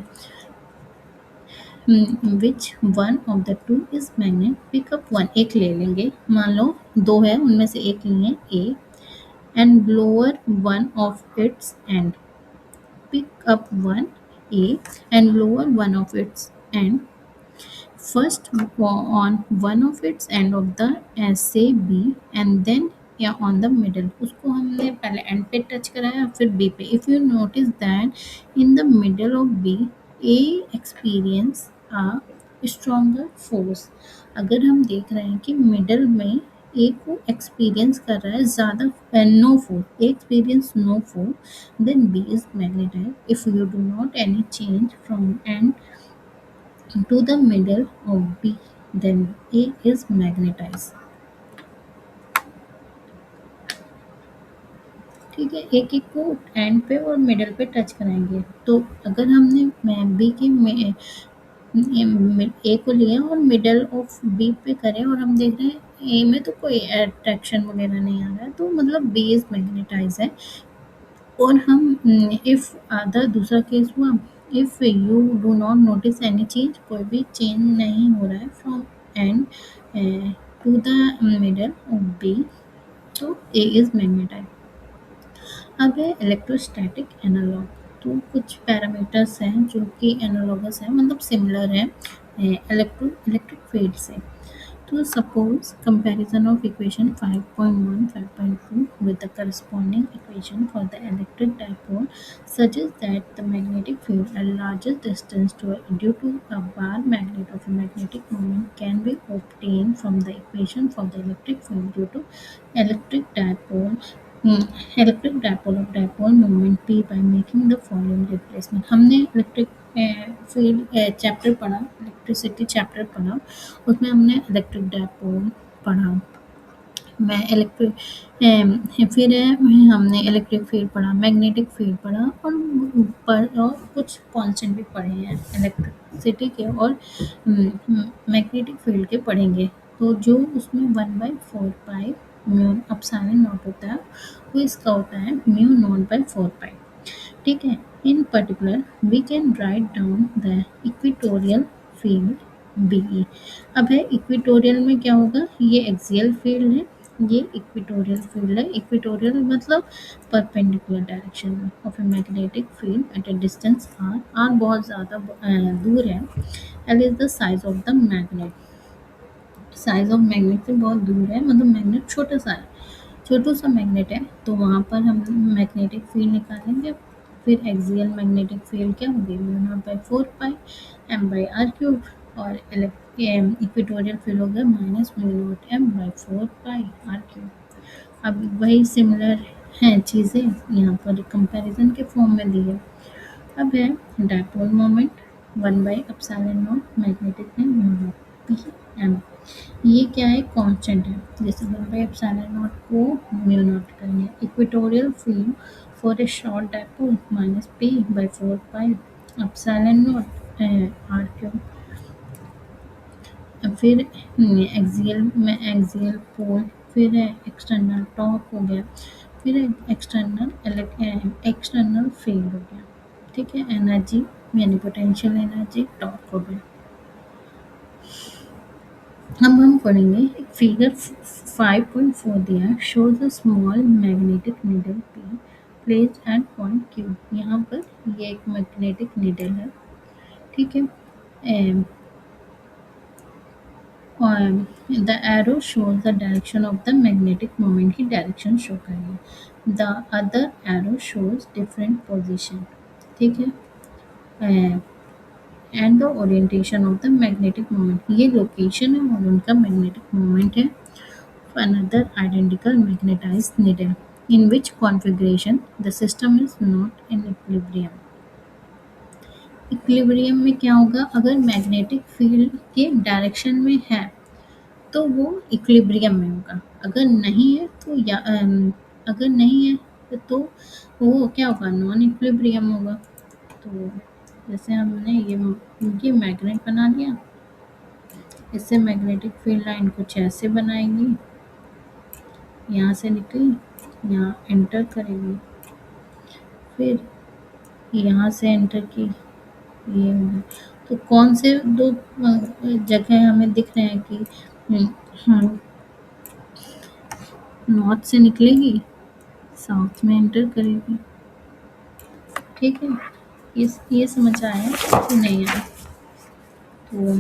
which one of the two is magnet, pickup one, एक ले लेंगे। मान लो दो है, उनमें से एक लिए a, and lower one of its end, pick up one A and lower one of its end. First on one of its end of the say B and then या on the middle, उसको हमने पहले end पे touch कराया फिर B पे। If you notice that in the middle of B, A experience a stronger force. अगर हम देख रहे हैं कि middle में ए को एक्सपीरियंस कर रहा है ज़्यादा no force, A experience no force, then B is magnetized. If you do not any change from end to the middle of B, then A is magnetized. ठीक है, एक एक को एंड पे और मिडल पे टच कराएंगे। तो अगर हमने बी के ए को लिया और मिडल ऑफ बी पे करें और हम देख रहे हैं ए में तो कोई अट्रैक्शन वगैरह नहीं आ रहा है, तो मतलब बी इज मैग्नेटाइज है। और हम इफ़ अदर दूसरा केस हुआ, if you do not notice any change, कोई भी चेंज नहीं हो रहा है from end to the middle of B, तो ए इज़ मैग्नेटाइज। अब है इलेक्ट्रोस्टैटिक एनालॉग। तो कुछ पैरामीटर्स हैं जो कि एनालॉगस है, मतलब सिमिलर है इलेक्ट्रिक फील्ड से। To suppose comparison of equation 5.1, 5.2 with the corresponding equation for the electric dipole suggests that the magnetic field at largest distance due to a bar magnet of a magnetic moment can be obtained from the equation for the electric field due to electric dipole hmm, electric dipole of dipole moment P by making the following replacement। हमने electric field chapter पढ़ा, electricity chapter पढ़ा, उसमें हमने electric dipole पढ़ा, मैं electric फिर हमने electric field पढ़ा, मैग्नेटिक फील्ड पढ़ा और कुछ कॉन्स्टेंट भी पढ़े हैं इलेक्ट्रिसिटी के और मैग्नेटिक फील्ड के पढ़ेंगे। तो जो उसमें 1/4 पाई म्यू अपसाइलन नॉट होता है, वो इसका होता है म्यू नॉट बाई 4 पाई। ठीक है। In particular we can write down the equatorial field B. अब है इक्वेटोरियल में क्या होगा, ये एक्सियल फील्ड है, ये इक्वेटोरियल फील्ड है। इक्वेटोरियल मतलब परपेंडिकुलर डायरेक्शन में of a magnetic field at a distance R, R बहुत ज़्यादा दूर है। L is the size of the magnet, size of magnet से बहुत दूर है, मतलब मैग्नेट छोटा सा है, छोटू सा मैग्नेट है, तो वहाँ पर हम मैग्नेटिक फील्ड निकालेंगे। फिर एक्सियल मैग्नेटिक फील्ड क्या होगी, mu naught by four pi M by R cube. और इक्वेटोरियल फील्ड हो गया minus mu naught M by four pi R cube. अब वही सिमिलर हैं चीज़ें यहाँ पर कंपैरिजन के फॉर्म में दी है। अब है dipole moment one by epsilon naught magnetic है म्यू नॉट पी एम। ये क्या है, कांस्टेंट है। जैसे वन बाई एप्सिलॉन नॉट को म्यू नॉट करेंगे। Equatorial field for a short dipole minus P by four pi epsilon naught R cube. फिर axial में एक्सियल पोल, फिर एक्सटर्नल टॉर्क हो गया, फिर एक्सटर्नल फील्ड हो गया। ठीक है, एनर्जी यानी पोटेंशियल एनर्जी टॉर्क हो गया। अब हम पढ़ेंगे फिगर 5.4 दिया है, shows a small magnetic needle P placed at point Q. यहाँ पर ये एक मैग्नेटिक नीडल है। ठीक है, the arrow shows the direction of the magnetic moment की डायरेक्शन शो करेंगे। The other arrow shows different position. ठीक है, and the orientation of the magnetic moment, ये लोकेशन है और उनका मैग्नेटिक मोमेंट है। Another identical magnetised needle in which configuration the system is not in equilibrium. Equilibrium में क्या होगा, अगर मैग्नेटिक फील्ड के डायरेक्शन में है तो वो इक्विलिब्रियम में होगा। अगर नहीं है तो अगर नहीं है तो वो क्या होगा, नॉन इक्विलिब्रियम होगा। तो जैसे हमने ये मैग्नेट बना लिया, इससे मैग्नेटिक फील्ड लाइन कुछ ऐसे बनाएगी, यहाँ से निकली, यहाँ एंटर करेगी, फिर यहाँ से एंटर की, ये होगा। तो कौन से दो जगह हमें दिख रहे हैं कि हाँ, नॉर्थ से निकलेगी, साउथ में एंटर करेगी। ठीक है, ये समझ आया कि नहीं आया? तो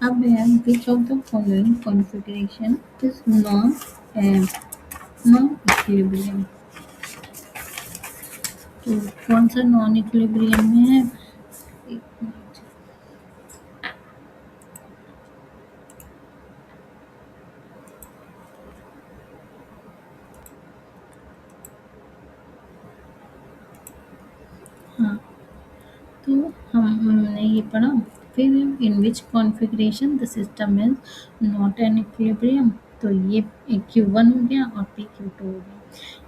अब है which of the following configuration is non equilibrium। तो कौन सा नॉन इक्विलिब्रियम में है? एक मिनट। हाँ, तो हमने ये पढ़ा। फिर in which configuration the system is not an equilibrium, तो ये Q1 हो गया और PQ2 हो गया।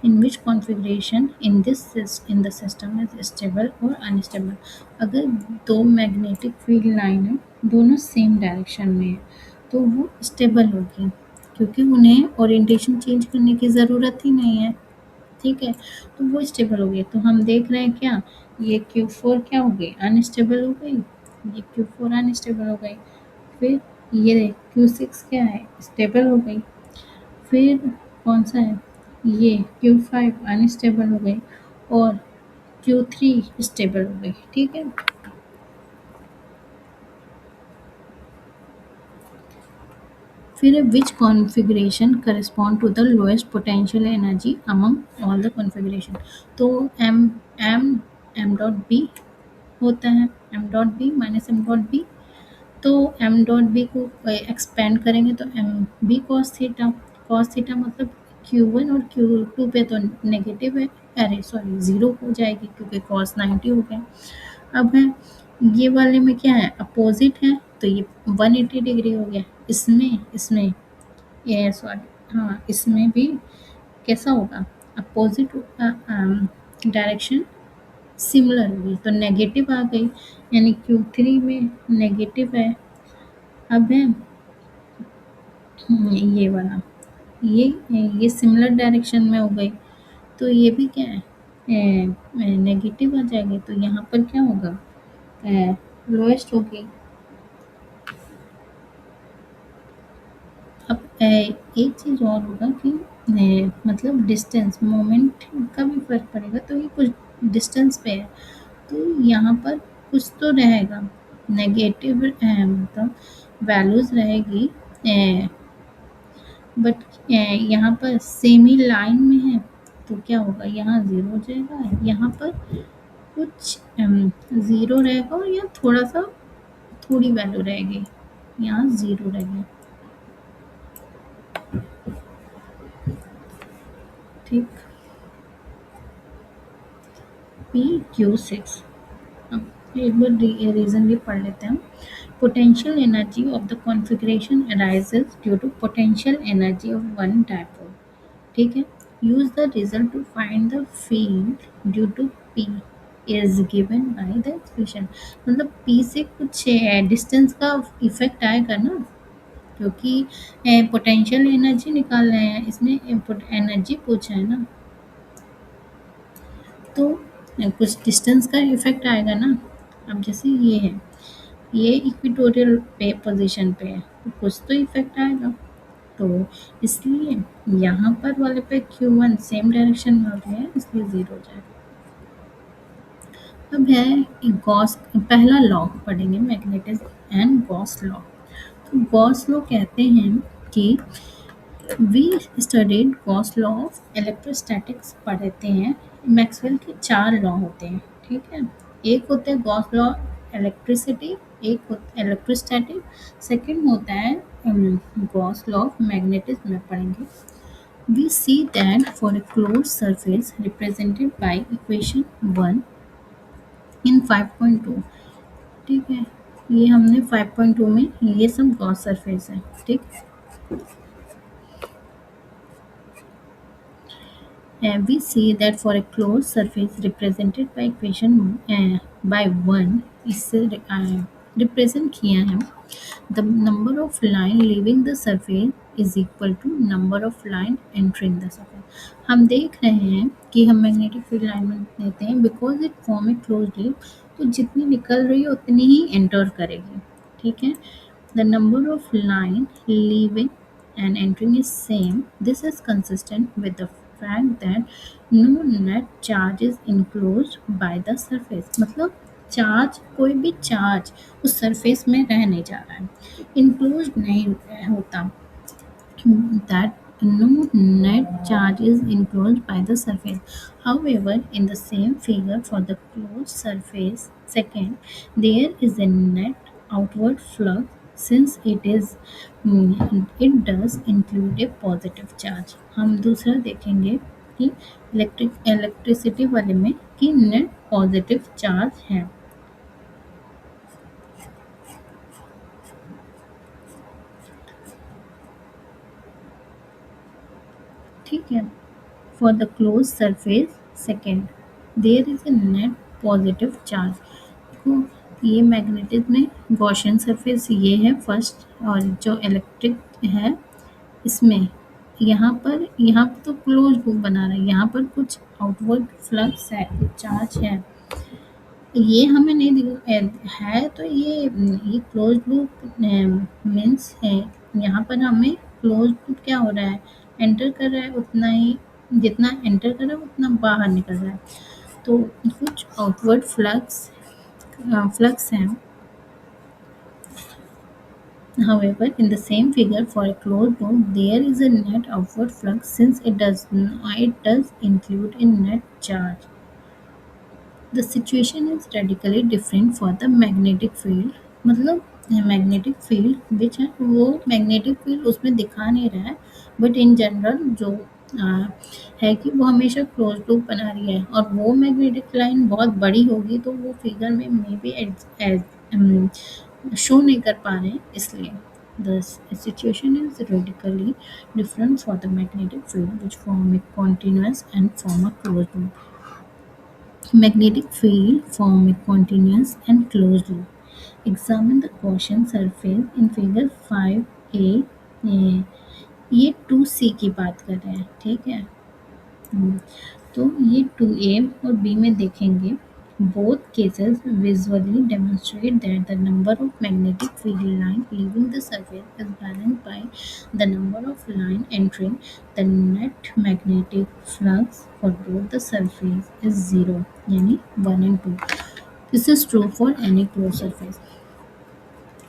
In which configuration in the system is stable और अनस्टेबल, अगर दो मैग्नेटिक फील्ड लाइन है, दोनों सेम डायरेक्शन में है, तो वो स्टेबल होगी क्योंकि उन्हें ओरिएंटेशन चेंज करने की ज़रूरत ही नहीं है। ठीक है, तो वो स्टेबल हो गई। तो हम देख रहे हैं क्या, ये Q4 क्या हो गई, अनस्टेबल हो गई, ये Q4 अनस्टेबल हो गई। फिर ये Q6 क्या है, स्टेबल हो गई। फिर कौन सा है, ये Q5 अनस्टेबल हो गई और Q3 स्टेबल हो गई। ठीक है, फिर which configuration correspond to the lowest potential energy among all the configuration. तो M M M dot B होता है, M dot B minus M dot B. तो एम डॉट बी को एक्सपेंड करेंगे तो M B cos theta, cos theta मतलब Q1 और Q2 पे तो नेगेटिव है, अरे सॉरी ज़ीरो हो जाएगी क्योंकि कॉस 90 हो गया। अब है ये वाले में क्या है, अपोजिट है, तो ये 180 डिग्री हो गया। इसमें ये सॉरी हाँ, इसमें भी कैसा होगा, अपोजिट डायरेक्शन सिमिलर होगी, तो नेगेटिव आ गई, यानी Q3 में नेगेटिव है। अब है ये वाला, ये सिमिलर डायरेक्शन में हो गई, तो ये भी क्या है, नेगेटिव आ जाएगी तो यहाँ पर क्या होगा, लोएस्ट होगी। अब एक चीज़ और होगा कि मतलब डिस्टेंस मोमेंट का भी फ़र्क पड़ेगा, तो ये कुछ डिस्टेंस पे है तो यहाँ पर कुछ तो रहेगा, नेगेटिव मतलब वैल्यूज़ रहेगी, बट यहाँ पर सेम ही लाइन में है तो क्या होगा, यहाँ ज़ीरो हो जाएगा, यहाँ पर कुछ ज़ीरो रहेगा और यहाँ थोड़ा सा थोड़ी वैल्यू रहेगी, यहाँ ज़ीरो रहेगा। ठीक। PQ6। अब एक बार रीजन भी पढ़ लेते हैं। Potential energy of the configuration arises due to potential energy of one dipole. ठीक है। Use the result to find the field due to P is given by the equation. मतलब P से कुछ डिस्टेंस का इफेक्ट आएगा ना, क्योंकि potential energy निकाल रहे हैं, इसमें एनर्जी पूछा है ना, तो कुछ डिस्टेंस का इफेक्ट आएगा ना। अब जैसे ये है, ये इक्वेटोरियल पे पोजीशन पे है तो कुछ तो इफेक्ट आएगा, तो इसलिए यहाँ पर वाले पे Q1 सेम डायरेक्शन में हो गया है इसलिए ज़ीरो हो जाएगा। अब है गॉस, पहला लॉ पढ़ेंगे मैग्नेटिज्म एंड गॉस लॉ। तो गॉस लॉ कहते हैं कि we studied Gauss law of electrostatics पढ़ते हैं। मैक्सवेल के 4 लॉ होते हैं, ठीक है। एक होता है गॉस लॉ इलेक्ट्रिसिटी, एक होता है इलेक्ट्रोस्टैटिक, सेकंड होता है गॉस लॉ ऑफ मैग्नेटिज्म में पढ़ेंगे। We see that for a closed surface represented by equation 1 in 5.2। ठीक है, ये हमने 5.2 में ये सब गॉस सरफेस है। ठीक, we see that for a closed surface represented by equation by 1 इससे रिप्रेजेंट किया है, the number of line leaving the surface is equal to number of line entering the surface। हम देख रहे हैं कि हम मैग्नेटिक फील्ड लाइन में लेते हैं because it form a closed loop, तो जितनी निकल रही है उतनी ही एंटर करेगी। ठीक है, the number of line leaving and entering is same. This is consistent with the fact that no net charge is enclosed by the surface। मतलब चार्ज, कोई भी चार्ज उस सरफेस में रह नहीं जा रहा है, इनक्लोज नहीं होता, that no net charge is enclosed by the surface। However, in the same figure for the closed surface second, there is a net outward flux since it does include a positive charge। हम दूसरा देखेंगे कि electricity वाले में कि net positive charge है। ठीक है, for the closed surface second there is a net positive charge। तो ये मैग्नेटिज्म में गॉसियन सरफेस ये है फर्स्ट, और जो इलेक्ट्रिक है इसमें यहाँ पर तो क्लोज लूप बना रहा है, यहाँ पर कुछ आउटवर्ड फ्लक्स है, कुछ चार्ज है, ये हमें नहीं है, तो ये क्लोज लूप मीन्स है, यहाँ पर हमें क्लोज लूप क्या हो रहा है, एंटर कर रहा है उतना ही, जितना एंटर कर रहा है उतना बाहर निकल रहा है, तो कुछ आउटवर्ड फ्लक्स है। However, in the same figure for a closed loop, there is a net outward flux since it does include a net charge। The situation is radically different for the magnetic field। मतलब magnetic field which है, वो magnetic field उसमें दिखा नहीं रहा है, but in general जो है कि वो हमेशा क्लोज लूप बना रही है, और वो मैग्नेटिक लाइन बहुत बड़ी होगी तो वो फिगर में मे बी शो नहीं कर पा रहे हैं, इसलिए the situation is radically different for the magnetic field which form a continuous and form a closed loop। Magnetic field form a continuous and closed loop। Examine the Gaussian surface in figure 5a। ये 2C की बात कर रहे हैं, ठीक है। तो ये 2A और B में देखेंगे, both cases visually demonstrate that the number of magnetic field line leaving the surface is balanced by the number of line entering the net magnetic flux for both the surface is zero, यानी 1 and 2. This is true for any closed surface.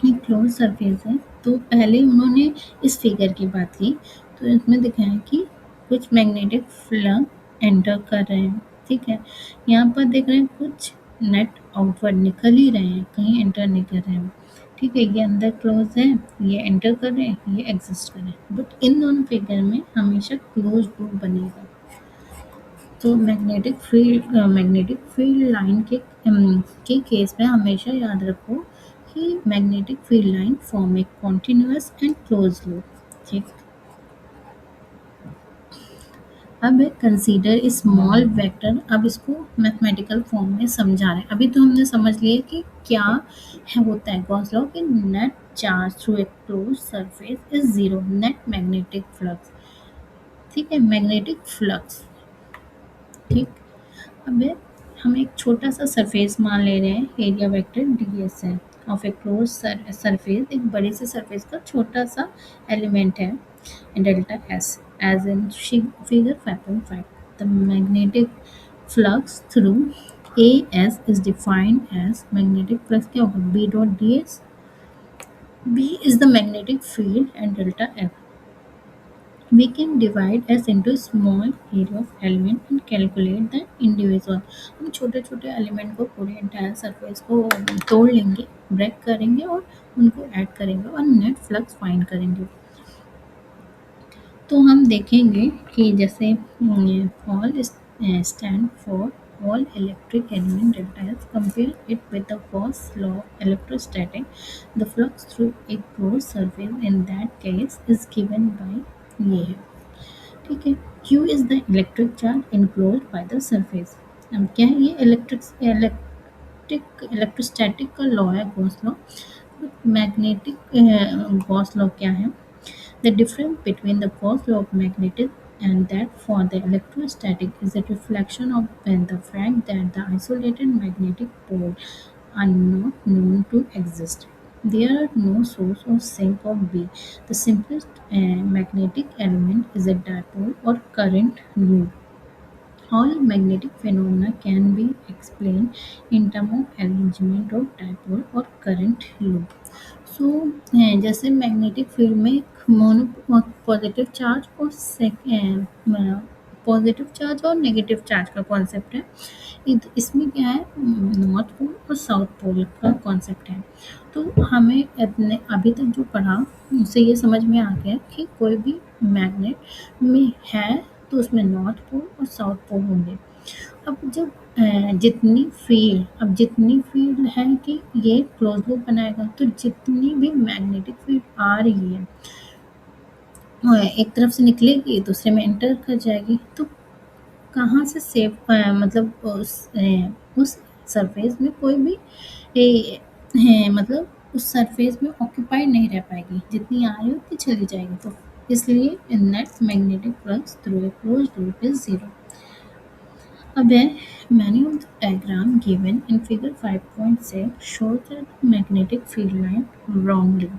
ये close surface है, तो पहले उन्होंने इस figure की बात की, तो इसमें दिखाया कि कुछ मैग्नेटिक फ्लक्स एंटर कर रहे हैं, ठीक है। यहाँ पर देख रहे हैं कुछ नेट आउटवर्ड निकल ही रहे हैं, कहीं एंटर नहीं कर रहे हैं, ठीक है। ये अंदर क्लोज है, ये एंटर कर रहे हैं, ये एग्जिस्ट कर रहे हैं, बट इन दोनों फिगर में हमेशा क्लोज लूप बनेगा। तो मैग्नेटिक फील्ड लाइन के केस में हमेशा याद रखो कि magnetic field line form A continuous and close loop, ठीक। अब कंसीडर स्मॉल वेक्टर, अब इसको मैथमेटिकल फॉर्म में समझा रहे हैं। अभी तो हमने समझ लिया कि क्या है, होता है गॉस लॉ कि net charge through a close surface is zero, net magnetic flux, ठीक है, मैग्नेटिक फ्लक्स, ठीक। अब हम एक छोटा सा सरफेस मान ले रहे हैं, एरिया वेक्टर ds है, ऑफ ए क्लोज सरफेस, एक बड़े से सरफेस का छोटा सा एलिमेंट है, delta s, as in figure 5.5। The magnetic flux through as is defined as magnetic flux क्या होगा, b dot ds, b is the magnetic field and delta f. We can divide S into small area of element and calculate the individual. हम छोटे छोटे element को पूरे entire surface को तोड़ लेंगे, ब्रेक करेंगे और उनको ऐड करेंगे और नेट फ्लक्स फाइंड करेंगे। तो हम देखेंगे कि जैसे all stand for all electric element delta S, compare it with the Gauss law of electrostatic. The flux through a closed surface in that case is given by ये है, ठीक है। Q is the electric charge enclosed by the surface. अब क्या है, ये electrostatic का law है, Gauss law. Magnetic Gauss law क्या है, the difference between the Gauss law of magnetism and that for the electrostatic is a reflection of the fact that the isolated magnetic poles are not known to exist. There are no source or sink of B. The simplest magnetic element is a dipole or current loop. All magnetic phenomena can be explained in terms of arrangement of dipole or current loop. सो जैसे magnetic field में एक mono positive charge और positive charge और negative charge का concept है, इसमें क्या है, नॉर्थ पोल और साउथ पोल का कॉन्सेप्ट है। तो हमें अपने अभी तक जो पढ़ा उससे ये समझ में आ गया कि कोई भी मैग्नेट में है तो उसमें नॉर्थ पोल और साउथ पोल होंगे। अब जब जितनी फील्ड है कि ये क्लोज लूप बनाएगा, तो जितनी भी मैग्नेटिक फील्ड आ रही है एक तरफ से निकलेगी दूसरे में एंटर कर जाएगी, तो कहाँ से सेव मतलब उस सरफेस में कोई भी मतलब उस सरफेस में ऑक्यूपाइड नहीं रह पाएगी, जितनी आ रही है उतनी चली जाएगी। तो इसलिए net magnetic flux through a close loop is zero. अब many of the diagram given in figure 5.6 shows that the magnetic field line wrongly.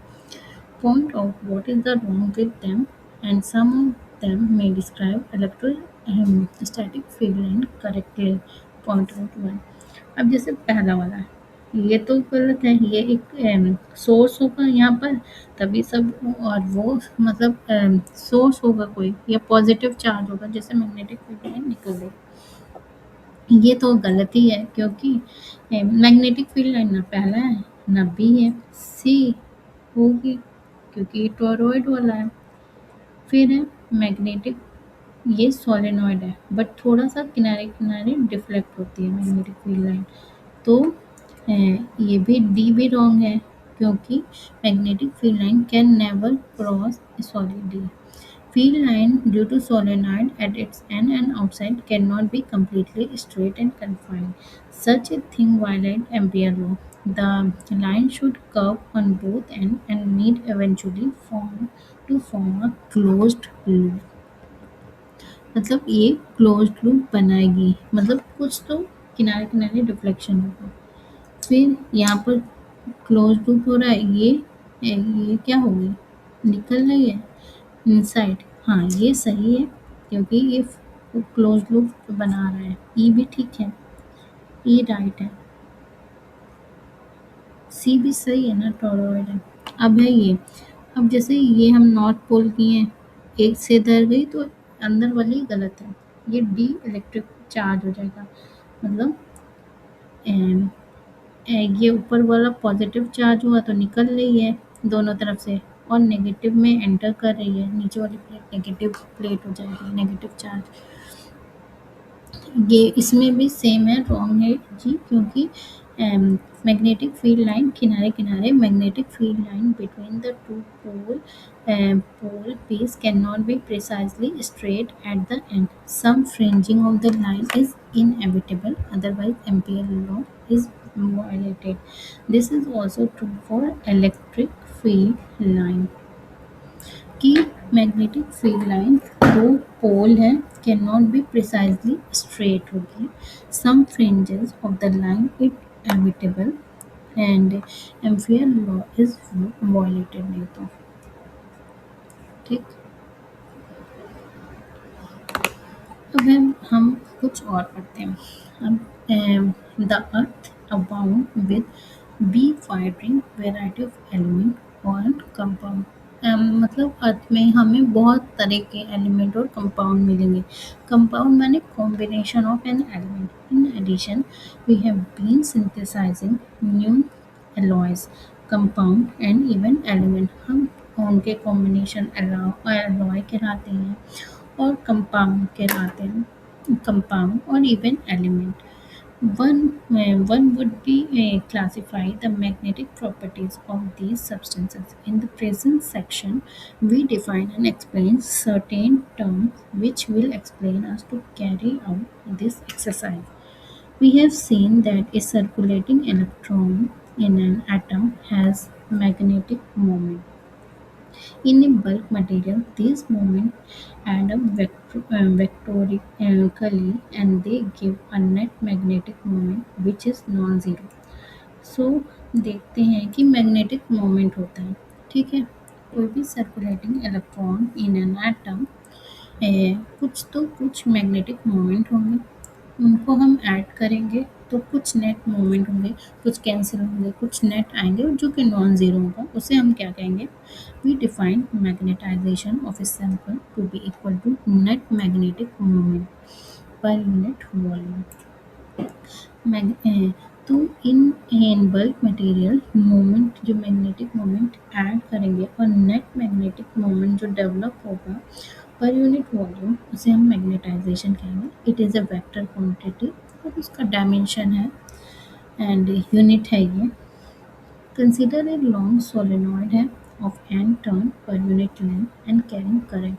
Point out what is the wrong with them, and some of them may describe electrostatic field line correctly. Point out one. अब जैसे पहला वाला है, ये तो गलत है, ये एक सोर्स होगा यहाँ पर तभी सब, और वो मतलब सोर्स होगा कोई या पॉजिटिव चार्ज होगा जैसे मैग्नेटिक फील्ड लाइन निकल गई, ये तो गलत ही है, क्योंकि मैग्नेटिक फील्ड लाइन ना पहला है ना बी है, सी होगी क्योंकि ये टोरॉइड वाला है। फिर है मैग्नेटिक, ये सोलेनॉइड है बट थोड़ा सा किनारे किनारे डिफ्लेक्ट होती है मैग्नेटिक फील्ड लाइन, तो ये भी डी भी रॉन्ग है क्योंकि magnetic field line can never cross sorry D. Field line due to solenoid at its end and outside cannot be completely straight and confined. Such a thing violates Ampere law. The line should curve on both ends and meet eventually to form a closed loop. मतलब ये closed loop बनाएगी, मतलब कुछ तो किनारे किनारे deflection होगा। फिर यहाँ पर क्लोज लूप हो रहा है, ये क्या होगी, निकल रही है इनसाइड। हाँ ये सही है, क्योंकि ये क्लोज लूप बना रहा है। ई भी ठीक है, ई राइट है। सी भी सही है ना, टोरॉइड है। अब है ये, अब जैसे ये हम नॉर्थ पोल किए, एक से इधर गई तो अंदर वाली गलत है, ये डी इलेक्ट्रिक चार्ज हो जाएगा। मतलब एम, ये ऊपर वाला पॉजिटिव चार्ज हुआ तो निकल रही है दोनों तरफ से, और नेगेटिव में एंटर कर रही है, नीचे वाली प्लेट नेगेटिव प्लेट हो जाएगी, नेगेटिव चार्ज। ये इसमें भी सेम है, रॉन्ग है जी, क्योंकि मैग्नेटिक फील्ड लाइन किनारे किनारे, magnetic field line between the two pole piece cannot be precisely straight at the end. Some fringing of the line is inevitable, otherwise Ampere law is violated. This is also true for electric field line कि magnetic field line दो pole है, can not be precisely straight होगी। Some fringes of the line it evitable and Ampere law is violated, नहीं तो ठीक। अब हम कुछ और पढ़ते हैं। अब the earth abound with bewildering variety of element और कंपाउंड। मतलब अर्थ में हमें बहुत तरह के एलिमेंट और कंपाउंड मिलेंगे। कंपाउंड माने combination of an element. In addition we have been synthesising new alloys, compound and even element. हम उनके कॉम्बिनेशन एलॉय कहलाते हैं और कंपाउंड कहलाते हैं, कंपाउंड और even element. One would be classify the magnetic properties of these substances. In the present section, we define and explain certain terms which will explain us to carry out this exercise. We have seen that a circulating electron in an atom has magnetic moment. In a bulk material, these moments add up vectorically and they give a net magnetic moment which is non-zero. सो देखते हैं कि magnetic moment होता है, ठीक है। कोई भी circulating electron in an atom, कुछ मैग्नेटिक मोमेंट होंगे, उनको हम ऐड करेंगे तो कुछ नेट मोमेंट होंगे, कुछ कैंसिल होंगे, कुछ नेट आएंगे और जो कि नॉन ज़ीरो होगा उसे हम क्या कहेंगे। We define magnetisation of a sample to be equal to net magnetic moment per unit volume. तो इन बल्क मटेरियल मोमेंट, जो मैग्नेटिक मोमेंट ऐड करेंगे और नेट मैग्नेटिक मोमेंट जो डेवलप होगा पर यूनिट वॉल्यूम, उसे हम मैग्नेटाइजेशन कहेंगे। It is a vector quantity और उसका डायमेंशन है एंड यूनिट है ये। कंसिडर ए लॉन्ग सोलेनॉइड है of N turn per unit length and carrying current.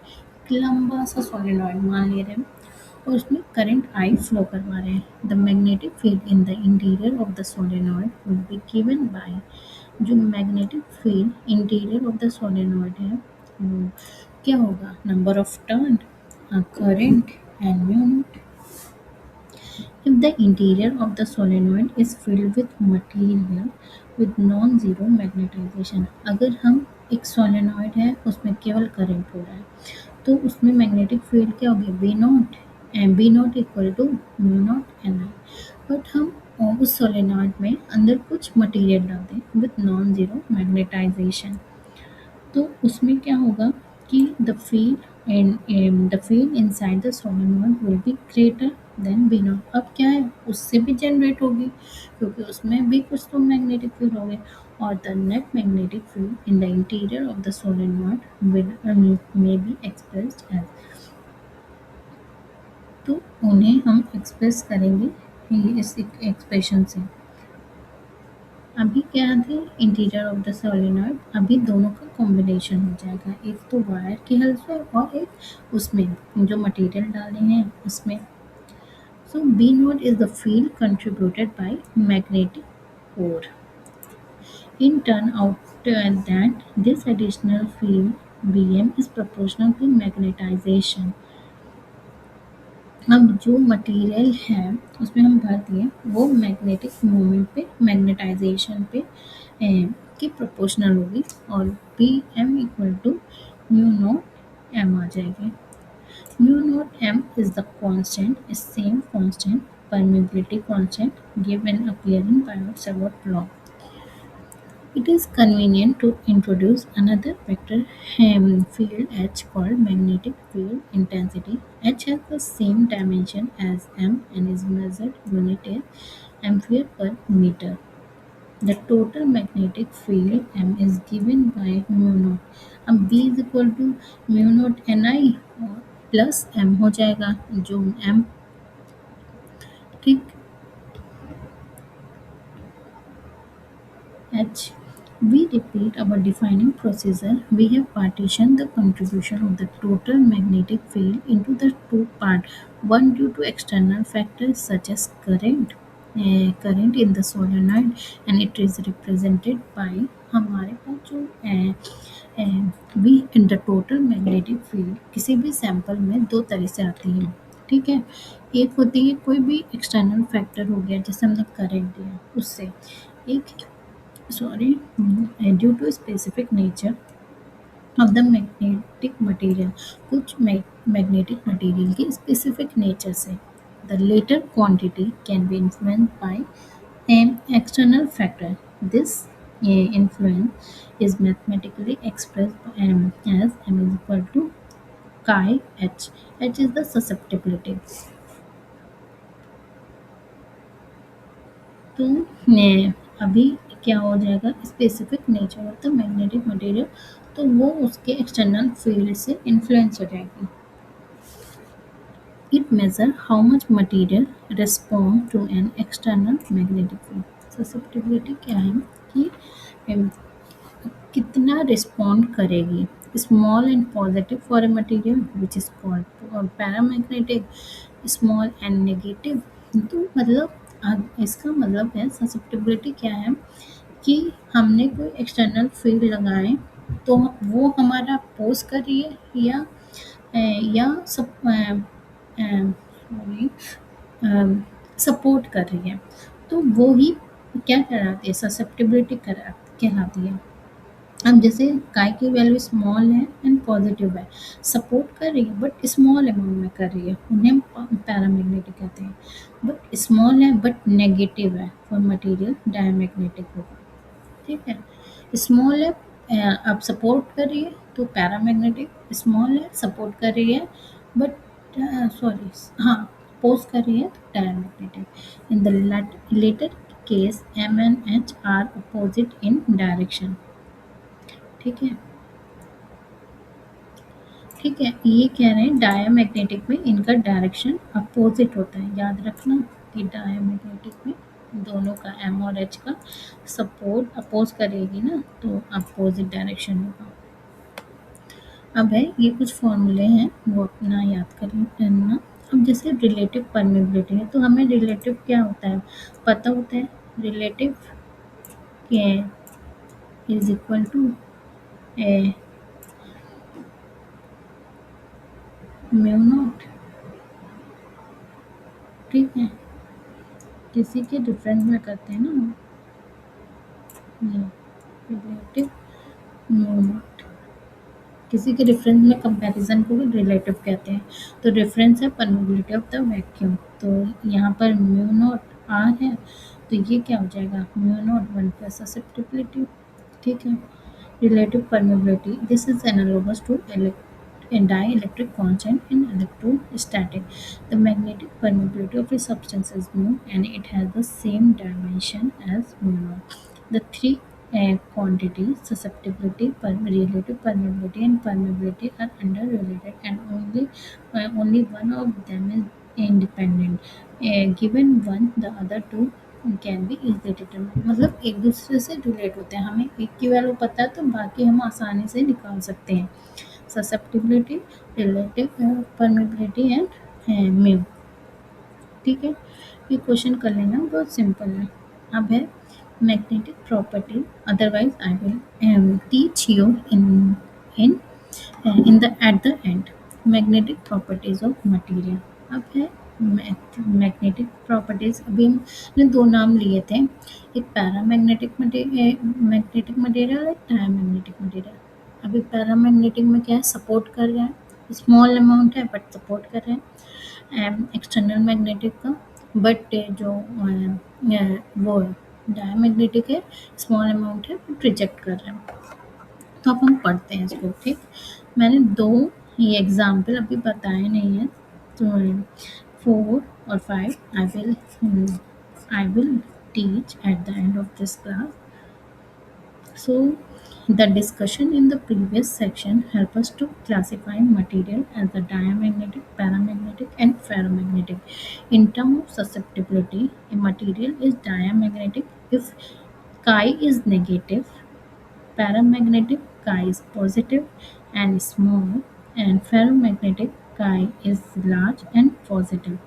लंबा सा सोलेनॉइड मान ले रहे हैं और उसमें करंट आई फ्लो करवा रहे हैं। The magnetic field in the interior of the solenoid will be given by, जो magnetic field interior of the solenoid है वो क्या होगा, number of turn, current and mu. If the interior of the solenoid is filled with material with non-zero magnetization, अगर हम एक solenoid है उसमें केवल करंट हो रहा है तो उसमें मैग्नेटिक फील्ड क्या होगी, B naught, M B naught equal to mu naught N I. But हम उस सोलेनॉइड में अंदर कुछ मटेरियल डाल दें विथ नॉन ज़ीरो मैग्नेटाइजेशन, तो उसमें क्या होगा कि the field inside the solenoid will be greater than B naught. अब क्या है, उससे भी जनरेट होगी क्योंकि उसमें भी कुछ तो मैग्नेटिक फील्ड हो गए, और the net magnetic field in the interior of the solenoid will may be expressed as. तो उन्हें हम एक्सप्रेस करेंगे ये इस एक्सप्रेशन से। अभी क्या थे, इंटीरियर ऑफ द सोलेनॉइड, अभी दोनों का कॉम्बिनेशन हो जाएगा, एक तो वायर की हेल्प से और एक उसमें जो मटेरियल डाले हैं उसमें। So B naught is the field contributed by magnetic core. In turn out that this additional field Bm is proportional to magnetization. अब जो मटेरियल है उसमें हम भर दिए वो मैग्नेटिक मोमेंट पे मैग्नेटाइजेशन पे की प्रोपोर्शनल होगी और P M equal to mu naught M आ जाएगी। Mu naught M is the constant same constant permeability constant given appearing Biot-Savart law. It is convenient to introduce another vector field H called magnetic field intensity. H has the same dimension as M and is measured unit as ampere per meter. The total magnetic field M is given by mu naught. अब B is equal to mu naught Ni plus M हो जाएगा जो M ठीक H. We repeat our defining procedure. We have partitioned the contribution of the total magnetic field into the two parts. One due to external factors such as current in the solenoid, and it is represented by हमारे पास जो we in the total magnetic field किसी भी sample में दो तरह से आती है। ठीक है, एक होती है कोई भी एक्सटर्नल फैक्टर हो गया जैसे हमने करंट दिया उससे, एक sorry due to specific nature of the magnetic material कुछ magnetic material की specific nature से the later quantity can be influenced by an external factor. This influence is mathematically expressed as m is equal to chi h. H is the susceptibility. तो अभी क्या हो जाएगा specific nature of the magnetic material, तो वो उसके external field से influence हो जाएगी। It measure how much material respond to an external magnetic field. Susceptibility क्या है कि कितना रिस्पॉन्ड करेगी। Small and positive for a material which is called paramagnetic, small and negative. तो मतलब इसका मतलब है ससेप्टिबिलिटी क्या है कि हमने कोई एक्सटर्नल फील्ड लगाए तो वो हमारा अपोज कर रही है या सॉरी सपोर्ट कर रही है, तो वो ही क्या कहलाती है ससेप्टिबिलिटी कहलाती है। अब जैसे काय की वैल्यू स्मॉल है एंड पॉजिटिव है, सपोर्ट कर रही है बट स्मॉल अमाउंट में कर रही है, उन्हें हम पैरामैग्नेटिक कहते हैं। बट स्मॉल है बट नेगेटिव है फॉर मटेरियल डायमैग्नेटिक होगा। ठीक है, स्मॉल है अब सपोर्ट कर रही है तो पैरामैग्नेटिक, स्मॉल है सपोर्ट कर रही है बट सॉरी हाँ अपोज कर रही है तो diamagnetic. In the latter case M and H are opposite in direction. ठीक है, ठीक है, ये कह रहे हैं डायमैग्नेटिक में इनका डायरेक्शन अपोजिट होता है। याद रखना कि डायमैग्नेटिक में दोनों का एम और एच का सपोर्ट अपोज करेगी ना तो अपोजिट डायरेक्शन होगा। अब है ये कुछ फॉर्मूले हैं वो अपना याद करना। अब जैसे रिलेटिव परमेबिलिटी है तो हमें रिलेटिव क्या होता है पता होता है। Relative is equal to mu naught. ठीक है, किसी के डिफरेंस में करते हैं ना ये रिलेटिव म्यू नॉट, किसी के डिफरेंस में कंपैरिजन को भी रिलेटिव कहते हैं। तो डिफरेंस है परमेबिलिटी ऑफ द वैक्यूम, तो यहाँ पर म्यू नॉट आर है तो ये क्या हो जाएगा म्यू नॉट 1 प्लस ससेप्टिबिलिटी। ठीक है, relative permeability. This is analogous to dielectric constant in electrostatic. The magnetic permeability of a substance is mu and it has the same dimension as mu naught. The three quantities susceptibility, relative permeability and permeability are interrelated and only one of them is independent. Given one, the other two can be easily determine. मतलब एक दूसरे से relate होते हैं, हमें एक की value पता है तो बाकी हम आसानी से निकाल सकते हैं। Susceptibility, relative permeability and mu. ठीक है, ये क्वेश्चन कर लेना बहुत सिंपल है। अब है magnetic property, otherwise I will teach you in the at the end magnetic properties of material. अब है मैग्नेटिक प्रॉपर्टीज अभी हमने दो नाम लिए थे, एक पैरामैग्नेटिक मैग्नेटिक मटेरियल, एक डायमैग्नेटिक मटेरियल। अभी पैरामैग्नेटिक में क्या है, सपोर्ट कर रहे हैं, स्मॉल अमाउंट है बट सपोर्ट कर रहे हैं एक्सटर्नल मैग्नेटिक का, बट जो वो डायमैग्नेटिक है, स्मॉल अमाउंट है बट रिजेक्ट कर रहे हैं। तो अब हम पढ़ते हैं इसको, ठीक। मैंने दो ये एग्जाम्पल अभी बताए नहीं है, तो 4 or 5 I will teach at the end of this class. So the discussion in the previous section help us to classify material as the diamagnetic, paramagnetic and ferromagnetic. In terms of susceptibility, a material is diamagnetic if chi is negative, paramagnetic chi is positive and small, and ferromagnetic chi is large and positive।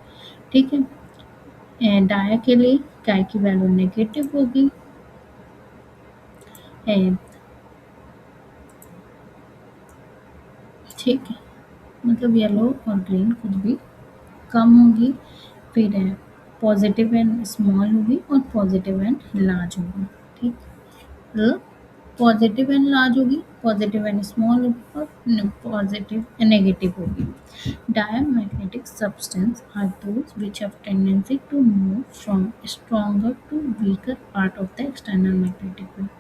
ठीक है, dia के लिए chi की value negative होगी, ए, ठीक है, मतलब yellow और ग्रीन कुछ भी कम होगी, फिर पॉजिटिव एंड स्मॉल होगी और पॉजिटिव एंड लार्ज होगी, ठीक। तो पॉजिटिव एंड लार्ज होगी, पॉजिटिव एंड स्मॉल होगी और पॉजिटिव नेगेटिव होगी। Diamagnetic substances are those which have tendency to move from stronger to weaker part of the external magnetic field।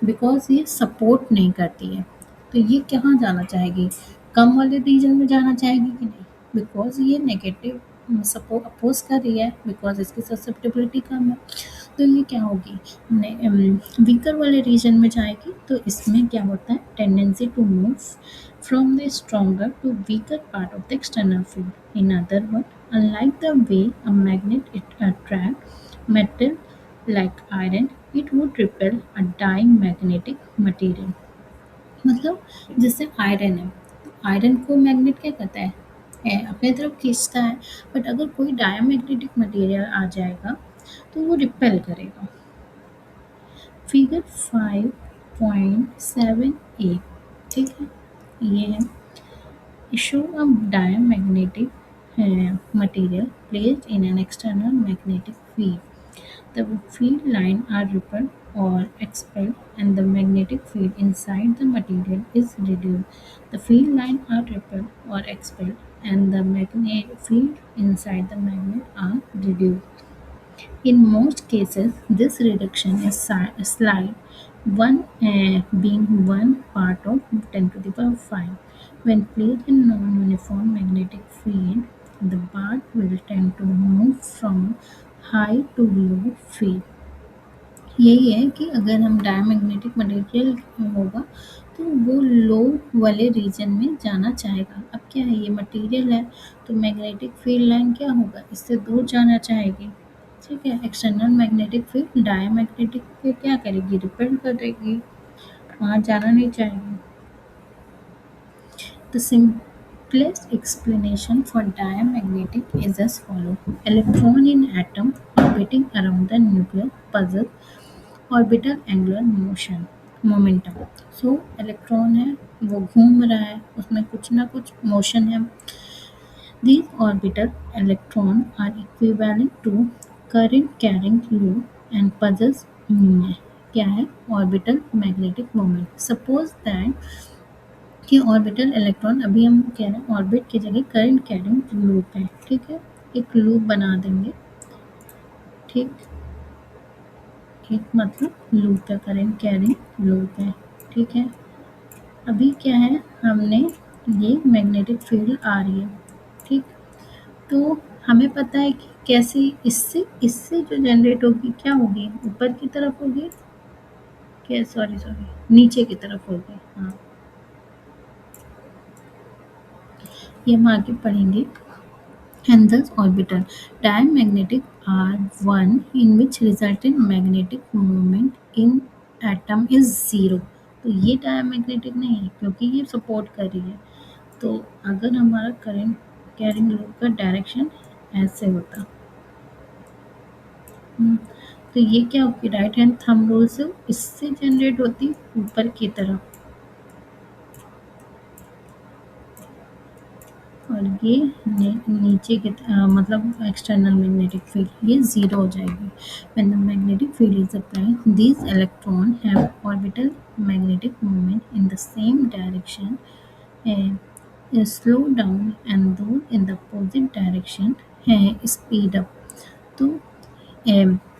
Because ये support नहीं करती है, तो ये कहाँ जाना चाहेगी, कम वाले रीजन में जाना चाहेगी कि नहीं, बिकॉज ये नेगेटिव सपोर्ट अपोज कर रही है, बिकॉज इसकी ससेप्टिबिलिटी कम है, तो ये क्या होगी, वीकर वाले रीजन में जाएगी। तो इसमें क्या होता है, tendency to move from the stronger to weaker part of the external field. In other word, unlike the way a magnet it attract metal like iron, it would repel a diamagnetic material। मतलब जैसे iron है, तो iron को magnet क्या करता है, अपने तरफ खींचता है, बट अगर कोई डायमैग्नेटिक मटेरियल आ जाएगा तो वो रिपेल करेगा। फिगर 5.7a, ठीक है, ये है, show a diamagnetic material placed in an external magnetic field। The field lines are repelled or expelled and the magnetic field inside the material is reduced। The field lines are repelled or expelled and the magnetic field inside the magnet are reduced। In most cases, this reduction is slight, one being 1 part of 10 to the power 5। When placed in non-uniform magnetic field, the bar will tend to move from high to low field। यही है कि अगर हम diamagnetic material होगा तो वो लो वाले reason में जाना चाहेगा। अब क्या है, ये मटेरियल है, तो मैग्नेटिक फील्ड लाइन क्या होगा, इससे दूर जाना चाहेगी, ठीक है। एक्सटर्नल मैग्नेटिक फील्ड डायमैग्नेटिक पे क्या करेगी, रिपेल कर देगी, वहाँ जाना नहीं चाहेगी। The simplest explanation for diamagnetic is as follows: electron in atom orbiting around the nucleus possess orbital angular motion momentum. So electron है, वो घूम रहा है, उसमें कुछ ना कुछ मोशन है। These orbital electrons are equivalent to current carrying loop and possess क्या है, orbital magnetic moment. Suppose that कि ऑर्बिटल इलेक्ट्रॉन, अभी हम कह रहे हैं ऑर्बिट की जगह करंट कैरिंग लूप है, ठीक है, एक लूप बना देंगे, ठीक, एक मतलब लूप है, करंट कैरिंग लूप है, ठीक है। अभी क्या है, हमने ये मैग्नेटिक फील्ड आ रही है, ठीक, तो हमें पता है कि कैसे इससे इससे जो जनरेट होगी क्या होगी, ऊपर की तरफ होगी, क्या, सॉरी नीचे की तरफ होगी, हाँ, ये हम आगे पढ़ेंगे। And thus orbital diamagnetic are one in which resultant magnetic moment in atom is zero। तो ये डायमैग्नेटिक नहीं है क्योंकि ये सपोर्ट कर रही है। तो अगर हमारा करंट कैरिंग लूप का डायरेक्शन ऐसे होता, तो ये क्या होगी, राइट हैंड थंब रूल से इससे जनरेट होती ऊपर की तरफ, और और ये नीचे की मतलब एक्सटर्नल मैग्नेटिक फील्ड ये ज़ीरो हो जाएगी। When the magnetic field is applied these electron have orbital magnetic moment in the same direction slow down and those in the opposite direction speed up. तो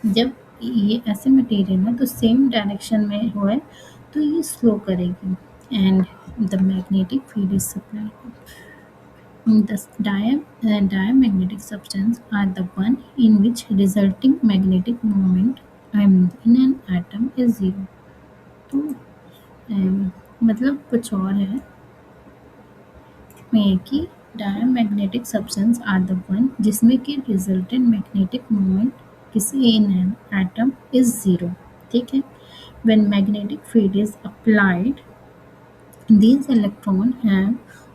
जब ये ऐसे मटेरियल है तो same direction में हो है तो ये स्लो करेगी and the magnetic field is supplied. The diamagnetic substance are the one in which resulting magnetic moment in an atom is zero. तो मतलब कुछ और है में कि diamagnetic substance are the one जिसमें कि रिजल्टेंट मैग्नेटिक मोमेंट किसी in an atom is zero. ठीक है. When magnetic field is applied these electrons have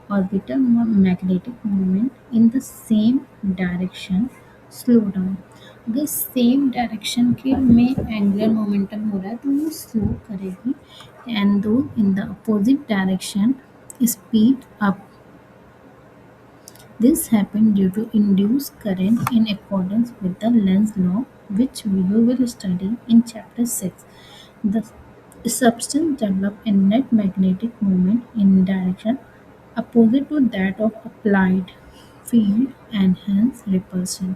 orbital magnetic moment in the same direction slow down. अगर सेम डायरेक्शन के में angular momentum हो रहा है तो वो स्लो करेगी एंड दो in the opposite direction speed up. This happened due to induced current in accordance with the Lenz law, which we will study in chapter 6. The substance develop a net magnetic moment in direction opposite to that of applied field and hence repulsion.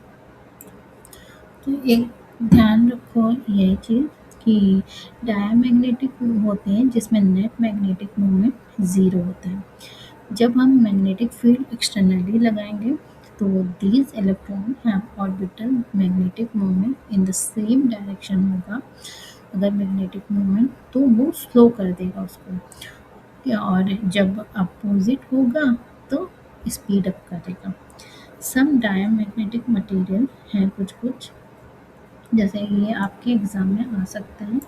तो एक ध्यान रखो ये चीज़ कि diamagnetic होते हैं जिसमें net magnetic moment zero होता है. जब हम मैग्नेटिक फील्ड एक्सटर्नली लगाएंगे तो these electron have orbital magnetic moment in the same direction होगा. अगर मैग्नेटिक मोमेंट तो वो स्लो कर देगा उसको और जब अपोजिट होगा तो स्पीड अप करेगा. सम डायमैग्नेटिक मटेरियल हैं कुछ कुछ जैसे ये आपके एग्जाम में आ सकते हैं.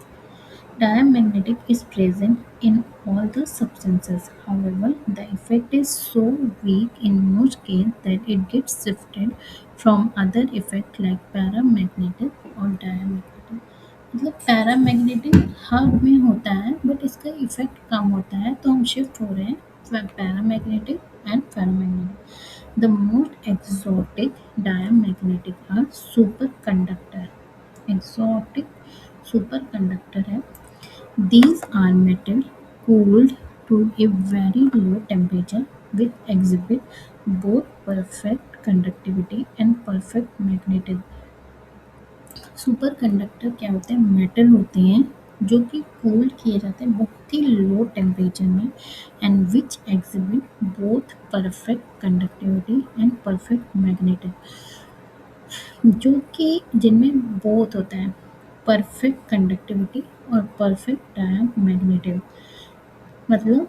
Diamagnetic is present in all the substances. However, the effect is so weak in most cases that it gets shifted from other effects like paramagnetic or diamagnetic. मतलब पैरामैग्नेटिक हर में होता है बट इसका इफेक्ट कम होता है तो हम शिफ्ट हो रहे हैं paramagnetic and paramagnetic. The most exotic diamagnetic are super conductor. Exotic super conductor है. These are metal cooled to a very low temperature which exhibit both perfect conductivity and perfect magnetism. Super conductor क्या होते हैं? Metal होते हैं जो कि cool किए जाते हैं बहुत ही लो टेम्परेचर में and which exhibit both perfect conductivity and perfect magnetism. जो कि जिनमें बोथ होता है परफेक्ट कंडक्टिविटी और परफेक्ट डायमैग्नेटिज्म. मतलब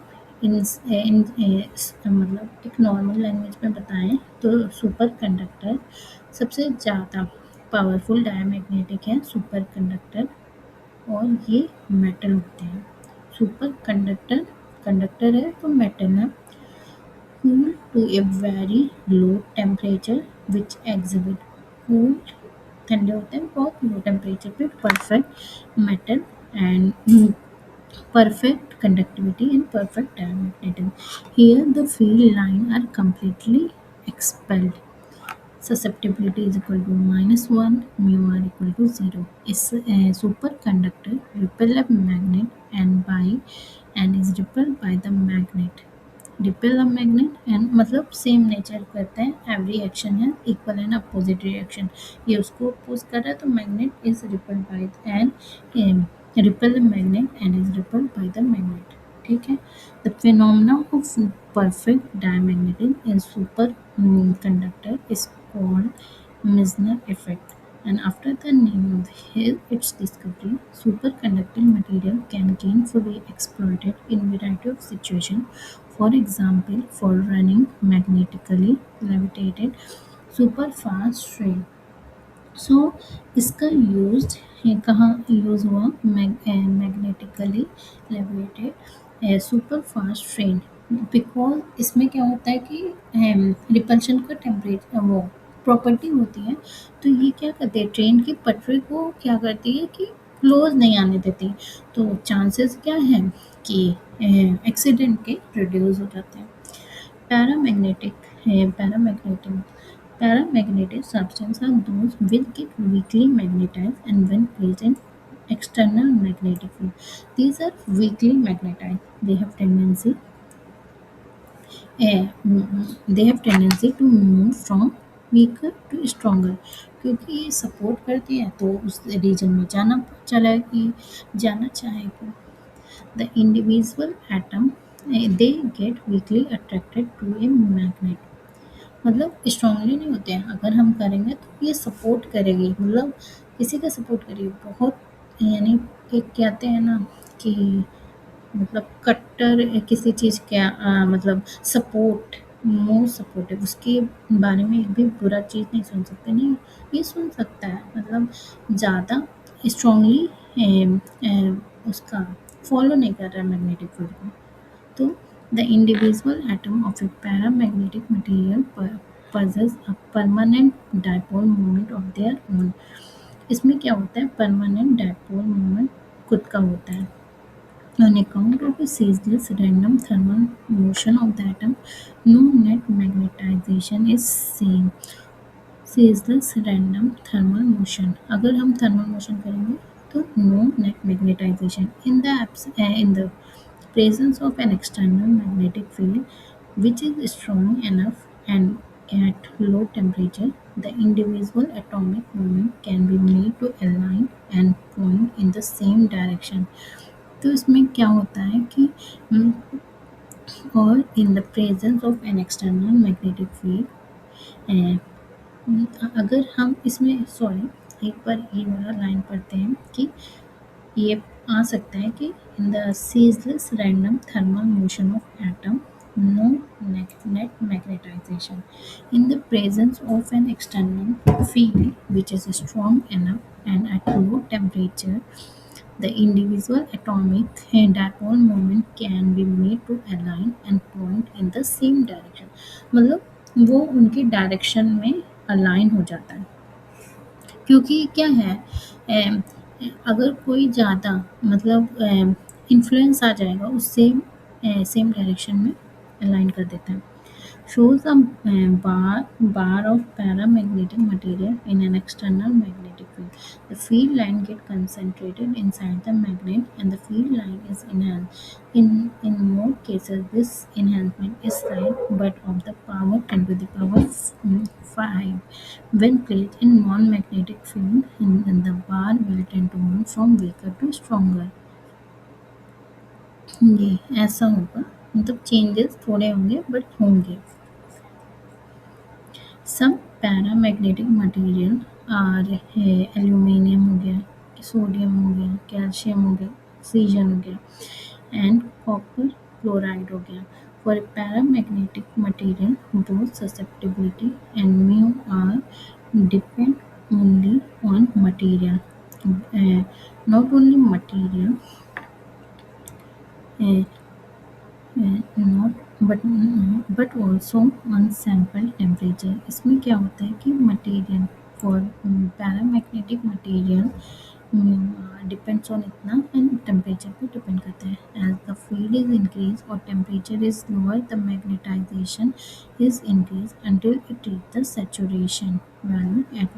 मतलब एक नॉर्मल लैंग्वेज में बताएं तो सुपर कंडक्टर सबसे ज़्यादा पावरफुल डायमैग्नेटिक है सुपर कंडक्टर और ये मेटल होते हैं. सुपर कंडक्टर कंडक्टर है तो मेटल है. Cool to a very low temperature which exhibit. Cool ठंडे होते हैं बहुत लो टेम्परेचर पे. Perfect metal and perfect conductivity and perfect diamagnetism. Here the field line are completely expelled. Susceptibility is equal to -1, mu r equal to 0. Is a superconductor repel a magnet and is repelled by the magnet. Repel a magnet and मतलब same nature करते हैं. Every action है equal and opposite reaction. ये उसको oppose कर रहा है तो magnet is repelled by and repel the magnet and is repelled by the magnet. ठीक है. The phenomena of perfect diamagnetism in superconductor is called Meissner effect. And after the name of its discovery, superconducting material can gainfully exploited in variety of situations. For example, for running magnetically levitated superfast train. सो इसका use कहाँ use हुआ? Magnetically levitated super fast train. Because इसमें क्या होता है कि repulsion का temperature वो प्रॉपर्टी होती है तो ये क्या करते हैं ट्रेन की पटरी को क्या करती है कि क्लोज नहीं आने देती. तो चांसेस क्या है कि एक्सीडेंट के रिड्यूस हो जाते हैं. Paramagnetic paramagnetic. Paramagnetic substances are those which get weakly magnetized and when placed in external magnetic field. These are weakly magnetized. They have tendency to move from weaker to stronger क्योंकि ये support करती है तो उस reason में जाना चाहेगी. The individual atom they get weakly attracted to a magnet. मतलब स्ट्रांगली नहीं होते हैं. अगर हम करेंगे तो ये सपोर्ट करेगी, मतलब किसी का सपोर्ट करेगी बहुत. यानी एक कहते हैं ना कि मतलब कट्टर किसी चीज़ का मतलब सपोर्ट, मोर सपोर्टिव, उसके बारे में एक भी बुरा चीज़ नहीं सुन सकते. नहीं, ये सुन सकता है, मतलब ज़्यादा स्ट्रांगली उसका फॉलो नहीं कर रहा है मैग्नेटिक फील्ड को. तो the individual atom of A paramagnetic material possess a permanent dipole moment of their own. इसमें क्या होता है, परमानेंट डायपोल मोमेंट खुद का होता है. On account of a ceaseless random thermal motion of the atom, no net magnetization is seen. Ceaseless random thermal motion. अगर हम thermal motion करेंगे तो no net magnetization. In the presence of an external magnetic field which is strong enough and at low temperature, the individual atomic moment can be made to align and point in the same direction. तो इसमें क्या होता है कि और in the presence of N external magnetic field, अगर हम इसमें सॉरी एक बार ये वाला लाइन पढ़ते हैं कि ये आ सकता है कि in the ceaseless random thermal motion of atom, no net magnetization. In the presence of an external field which is strong enough and at low temperature, the individual atomic dipole moment can be made to align and point in the same direction. मतलब वो उनकी direction में align हो जाता है. क्योंकि क्या है, अम, अगर कोई ज़्यादा मतलब इन्फ्लुएंस आ जाएगा उससे सेम डायरेक्शन में अलाइन कर देता है. Shows a bar of paramagnetic material in an external magnetic field. The field line get concentrated inside the magnet and the field line is enhanced. In more cases, this enhancement is slight but of the power 10 to the power 5. When placed in non-magnetic field, then the bar will tend to move from weaker to stronger. ये ऐसा होगा, मतलब changes थोड़े होंगे but होंगे. सम paramagnetic material are aluminium हो गया, sodium हो गया, कैल्शियम हो गया, ऑक्सीजन हो गया एंड कॉपर क्लोराइड हो गया. For paramagnetic material both susceptibility and mu R depend only on material, not only material not but also on sample temperature. इसमें क्या होता है कि material for paramagnetic material depends on इतना एंड टेम्परेचर पे depend करता है. As the field is increase और temperature is lower, the magnetization is increase until it reaches the saturation value at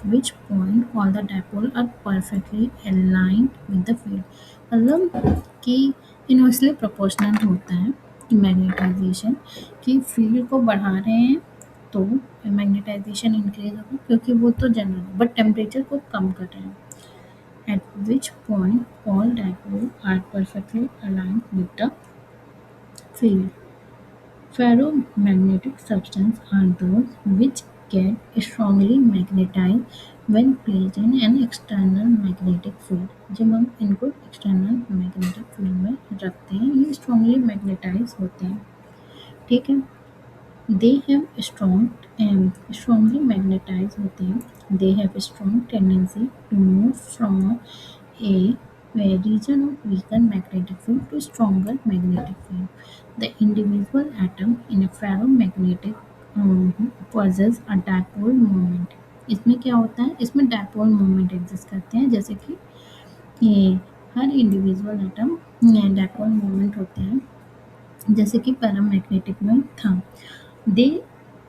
which point all the dipole are perfectly aligned with the field. मतलब कि inversely proportional होता है magnetisation, कि field को बढ़ा रहे हैं तो मैग्नेटाइजेशन इंक्रीज होगा क्योंकि वो तो जनरल, बट टेम्परेचर को कम कर रहे हैं. At which point all dipole are perfectly aligned with the field. Ferromagnetic substances are those which get strongly magnetized when placed in an external magnetic field. जब हम इनको external magnetic field में रखते हैं ये strongly magnetized होते हैं. ठीक है, they have strongly magnetized होते हैं. They have a strong tendency to move from a region of weaker magnetic field to stronger magnetic field. The individual atom in a ferromagnetic possess a dipole moment. इसमें क्या होता है, इसमें dipole moment exist करते हैं. जैसे कि ये हर इंडिविजुअल एटम डायपोल मोमेंट होते हैं जैसे कि पैरामैग्नेटिक में था। दे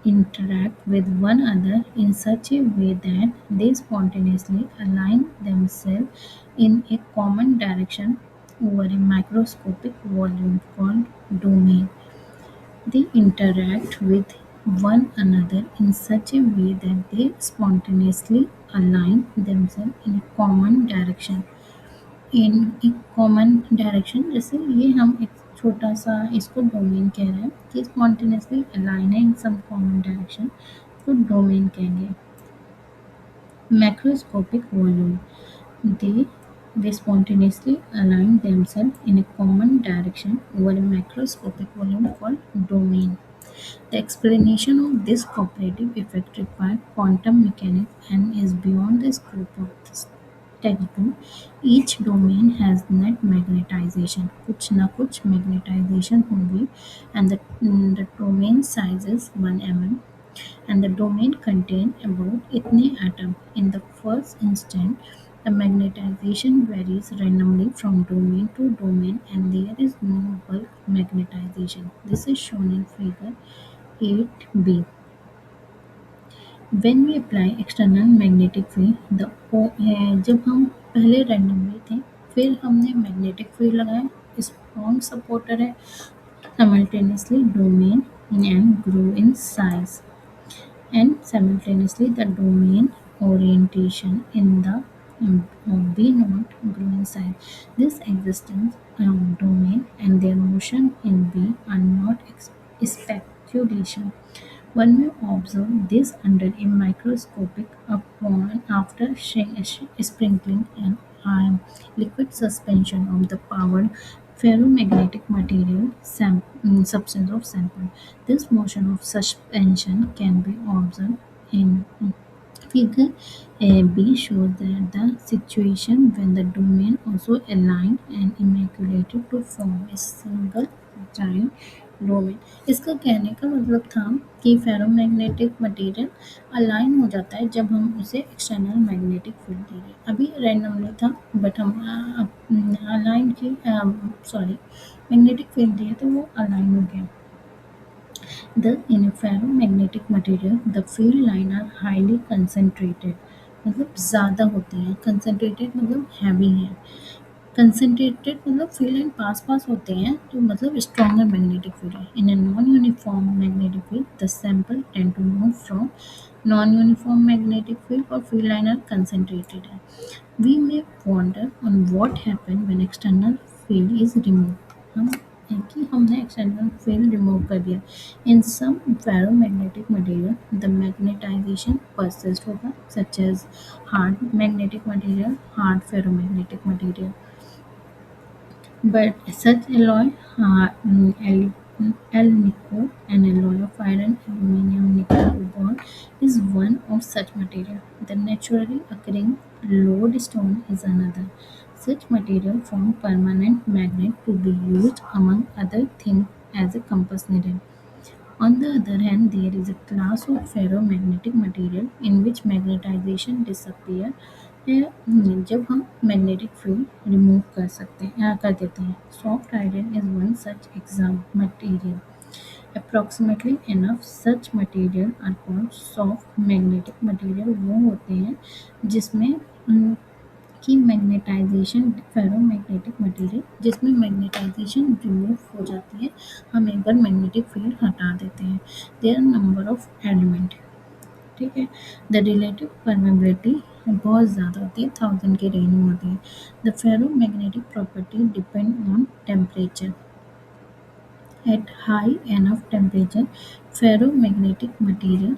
interact with one another in such a way that they spontaneously align themselves in a common direction over a microscopic volume called domain. They interact with one another in such a way that they spontaneously align themselves in a common direction. इन एक common direction, जैसे ये हम एक छोटा सा इसको domain कह रहे हैं कि स्पॉन्टेनियसली अलाइन है इन सम कॉमन डायरेक्शन, तो डोमेन कहेंगे। Macroscopic volume, they they spontaneously align themselves in a common direction over a macroscopic volume called domain. The explanation of this cooperative effect requires quantum mechanics and is beyond the scope of this textbook. Each domain has net magnetization, कुछ ना कुछ magnetization होगी, and the domain size is 1 mm, and the domain contain about इतने atom. In the first instance, the magnetization varies randomly from domain to domain and there is no bulk magnetization. This is shown in figure 8b. When we apply external magnetic field, जब हम पहले randomly थे, फिर हमने magnetic field लगाया, strong supporter है, simultaneously domain and grew in size, and simultaneously the domain orientation in the B naught grew in size. This existence domain and their motion in B are not speculation. One may observe this under a microscopic upon after sprinkling an liquid suspension of the powered ferromagnetic material substance of sample. This motion of suspension can be observed in figure B shows that the situation when the domain also aligned and immaculated to form a single giant domain. इसका कहने का मतलब था कि ferromagnetic material align हो जाता है जब हम उसे एक्सटर्नल मैग्नेटिक फील्ड दे रहे हैं। अभी रैंडमली था बट हम अलाइन की सॉरी मैग्नेटिक फील्ड दिए तो वो अलाइन हो गया। In a ferromagnetic material, the field line are highly concentrated, मतलब ज़्यादा होती हैं, concentrated मतलब heavy है, concentrated मतलब field line पास पास होते हैं तो मतलब stronger magnetic field है। In a non-uniform magnetic field, the sample tend to move from non-uniform magnetic field और field line are concentrated है। We may wonder on what happen when external field is removed. हम है कि हमने external field remove कर दिया। In some ferromagnetic material, the magnetization persists होगा, such as hard magnetic material, hard ferromagnetic material. But such alloy, Al-Nico, an alloy of iron, aluminium, nickel, cobalt, is one of such material. The naturally occurring lodestone is another. Such material form permanent magnet to be used among other things as a compass needle. On the other hand, there is a class of ferromagnetic material in which magnetization disappear जब हम magnetic field remove कर देते हैं। Soft iron is one such exam material. Approximately enough such material are called soft magnetic material। वो होते हैं जिसमें की मैग्नेटाइजेशन फेरोमैग्नेटिक मटेरियल जिसमें मैग्नेटाइजेशन रिमूव हो जाती है, हम एक बार मैग्नेटिक फील्ड हटा देते हैं। देयर नंबर ऑफ एलिमेंट, ठीक है। द रिलेटिव परमेबिलिटी बहुत ज़्यादा होती है, 1000 के रेंज में होती है। The ferromagnetic property depend on temperature. At high enough temperature ferromagnetic material,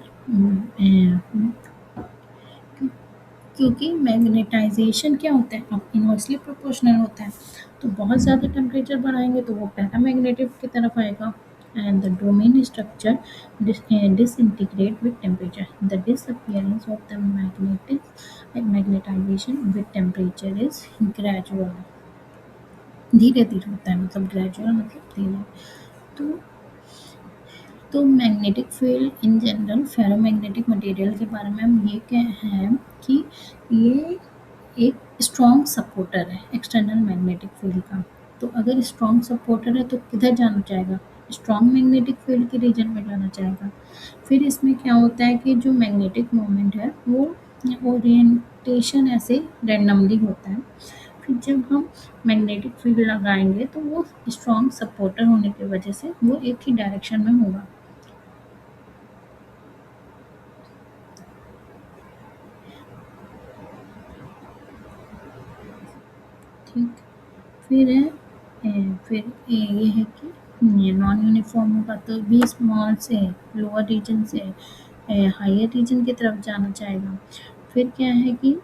क्योंकि मैग्नेटाइजेशन क्या होता है, अब इन्वर्सली प्रोपोर्शनल होता है, तो बहुत ज़्यादा टेम्परेचर बढ़ाएंगे तो वो पैरामैग्नेटिक की तरफ आएगा। And the domain structure disintegrate with temperature. The disappearance of the magnetization with temperature is gradual, धीरे धीरे होता है, मतलब ग्रेजुअल मतलब धीरे। तो magnetic field in general ferromagnetic material के बारे में हम ये कह हैं कि ये एक स्ट्रॉन्ग सपोर्टर है एक्सटर्नल मैग्नेटिक फील्ड का। तो अगर स्ट्रॉन्ग सपोर्टर है तो किधर जाना चाहेगा, स्ट्रॉन्ग मैग्नेटिक फील्ड के रीजन में जाना चाहेगा। फिर इसमें क्या होता है कि जो मैग्नेटिक मोमेंट है वो ओरिएंटेशन ऐसे रैंडमली होता है। फिर जब हम मैग्नेटिक फील्ड लगाएंगे तो वो स्ट्रॉन्ग सपोर्टर होने की वजह से वो एक ही डायरेक्शन में होगा। ठीक। फिर है फिर ये है कि ये नॉन यूनिफॉर्म होगा तो भी स्मॉल से लोअर रीजन से हायर रीजन की तरफ जाना चाहेगा। फिर क्या है कि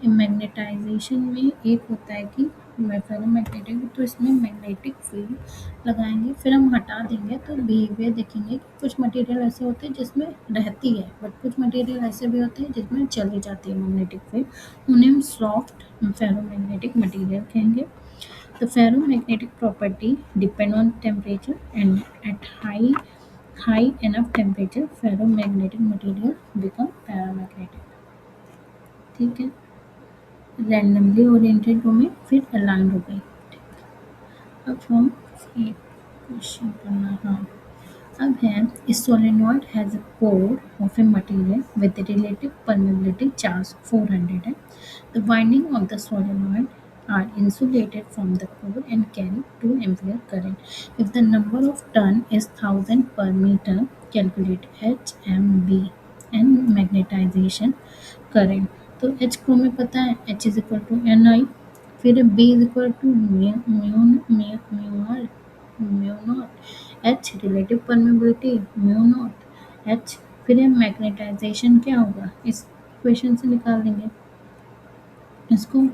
मैग्नेटाइजेशन में एक होता है कि फेरोमैग्नेटिक, तो इसमें मैग्नेटिक फील्ड लगाएंगे फिर हम हटा देंगे तो बिहेवियर देखेंगे कि कुछ मटेरियल ऐसे होते हैं जिसमें रहती है बट कुछ मटेरियल ऐसे भी होते हैं जिसमें चली जाती है मैग्नेटिक फील्ड, उन्हें हम सॉफ्ट फेरोमैग्नेटिक मटेरियल कहेंगे। The ferromagnetic property depend on temperature and at high enough temperature ferromagnetic material become paramagnetic। ठीक है, रैंडमली ओरिएंटेड डोमेन फिर अलाइंड हो गई। अब हम एक क्वेश्चन करना, हाँ। अब है solenoid has a core of a material with relative permeability charge 400 है। The winding of the solenoid are insulated from the core and carry 2 ampere current. If the number of turn is 1000 per meter, calculate HMB and magnetization current। तो H को हमें पता है H is equal to n I, फिर B is equal to mu naught H relative permeability mu naught H. फिर magnetization क्या होगा इस इक्वेशन से निकाल देंगे इसको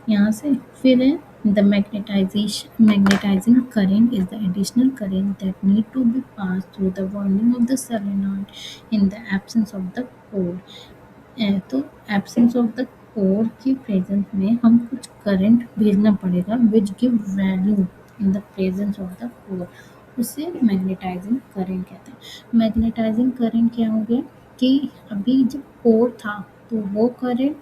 यहाँ से। फिर है the magnetizing current is the additional current that need to be passed through the winding of the solenoid in the absence of the core। तो एब्सेंस ऑफ द कोर की प्रेजेंस में हम कुछ करंट भेजना पड़ेगा which give value in the presence of the core, उसे magnetising current कहते हैं। मैग्नेटाइजिंग करंट क्या हो गया कि अभी जब कोर था तो वो करंट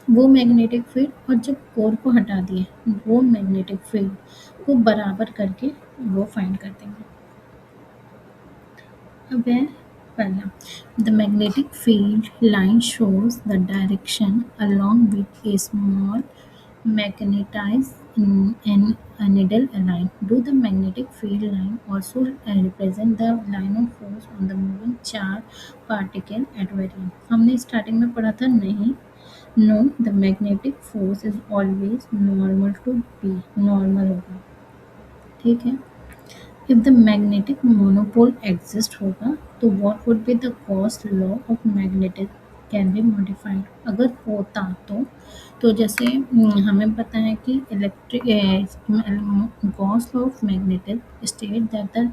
वो मैग्नेटिक फील्ड और जब कोर को हटा दिए वो मैग्नेटिक फील्ड को बराबर करके वो फाइंड कर देंगे। अब है पहला, the magnetic field line shows the direction along with a small magnetized needle line। Do the magnetic field line also represent the line of force on the moving charge particle at variance। हमने starting में पढ़ा था नहीं, no the magnetic force is always normal to B, normal होगा। ठीक है। If the magnetic monopole exist होगा तो what would be the Gauss law of magnetic can be modified. अगर होता तो जैसे हमें पता है कि electric Gauss law of magnetic state that the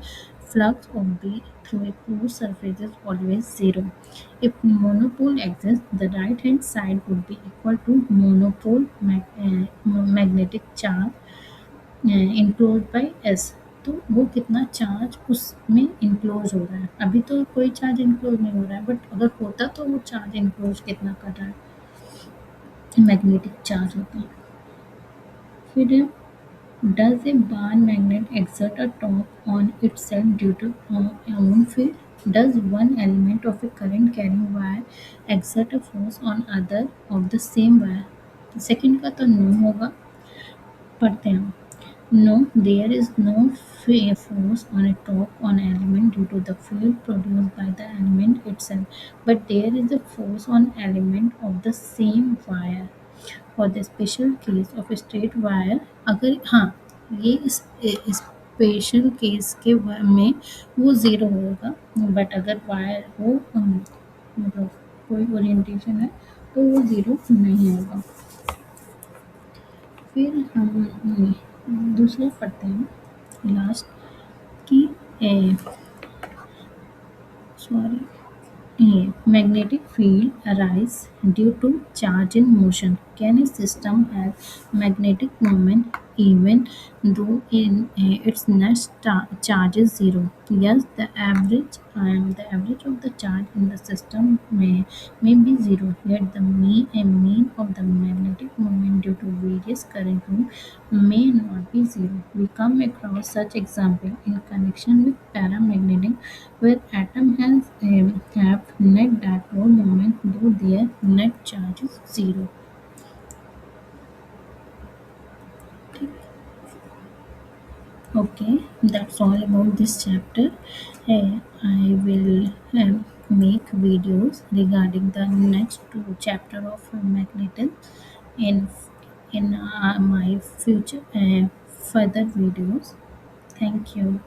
flux of B through a closed surface is always zero। If monopole exists, the right hand side would be equal to monopole magnetic charge enclosed by S। तो वो कितना charge उसमें enclose हो रहा है, अभी तो कोई चार्ज इनक्लोज नहीं हो रहा है बट अगर होता तो वो चार्ज इनक्लोज कितना कर रहा है, मैग्नेटिक चार्ज होता है। फिर does a bar magnet exert a torque on itself due to own field? Does one element of a current carrying wire exert a force on other of the same wire? Second का तो no होगा, पढ़ते हैं हम। No, there is no force on a torque on element due to the field produced by the element itself, but there is a force on element of the same wire। For the special case of a straight wire, अगर हाँ ये इस special case के में वो zero होगा but अगर wire हो मतलब कोई ओरिएंटेशन है तो वो ज़ीरो नहीं होगा। फिर हम दूसरा पढ़ते हैं लास्ट की sorry magnetic field arise due to charge in motion. Can a system have magnetic moment even though in its net charge is zero? Yes, the average of the charge in the system may be zero, yet the mean of the magnetic moment due to various current rule may not be zero. We come across such example in connection with paramagnetic, where atom have net dipole moment though their net charge is zero. Okay, that's all about this chapter. I will make videos regarding the next two chapter of magnetism in my future further videos. Thank you.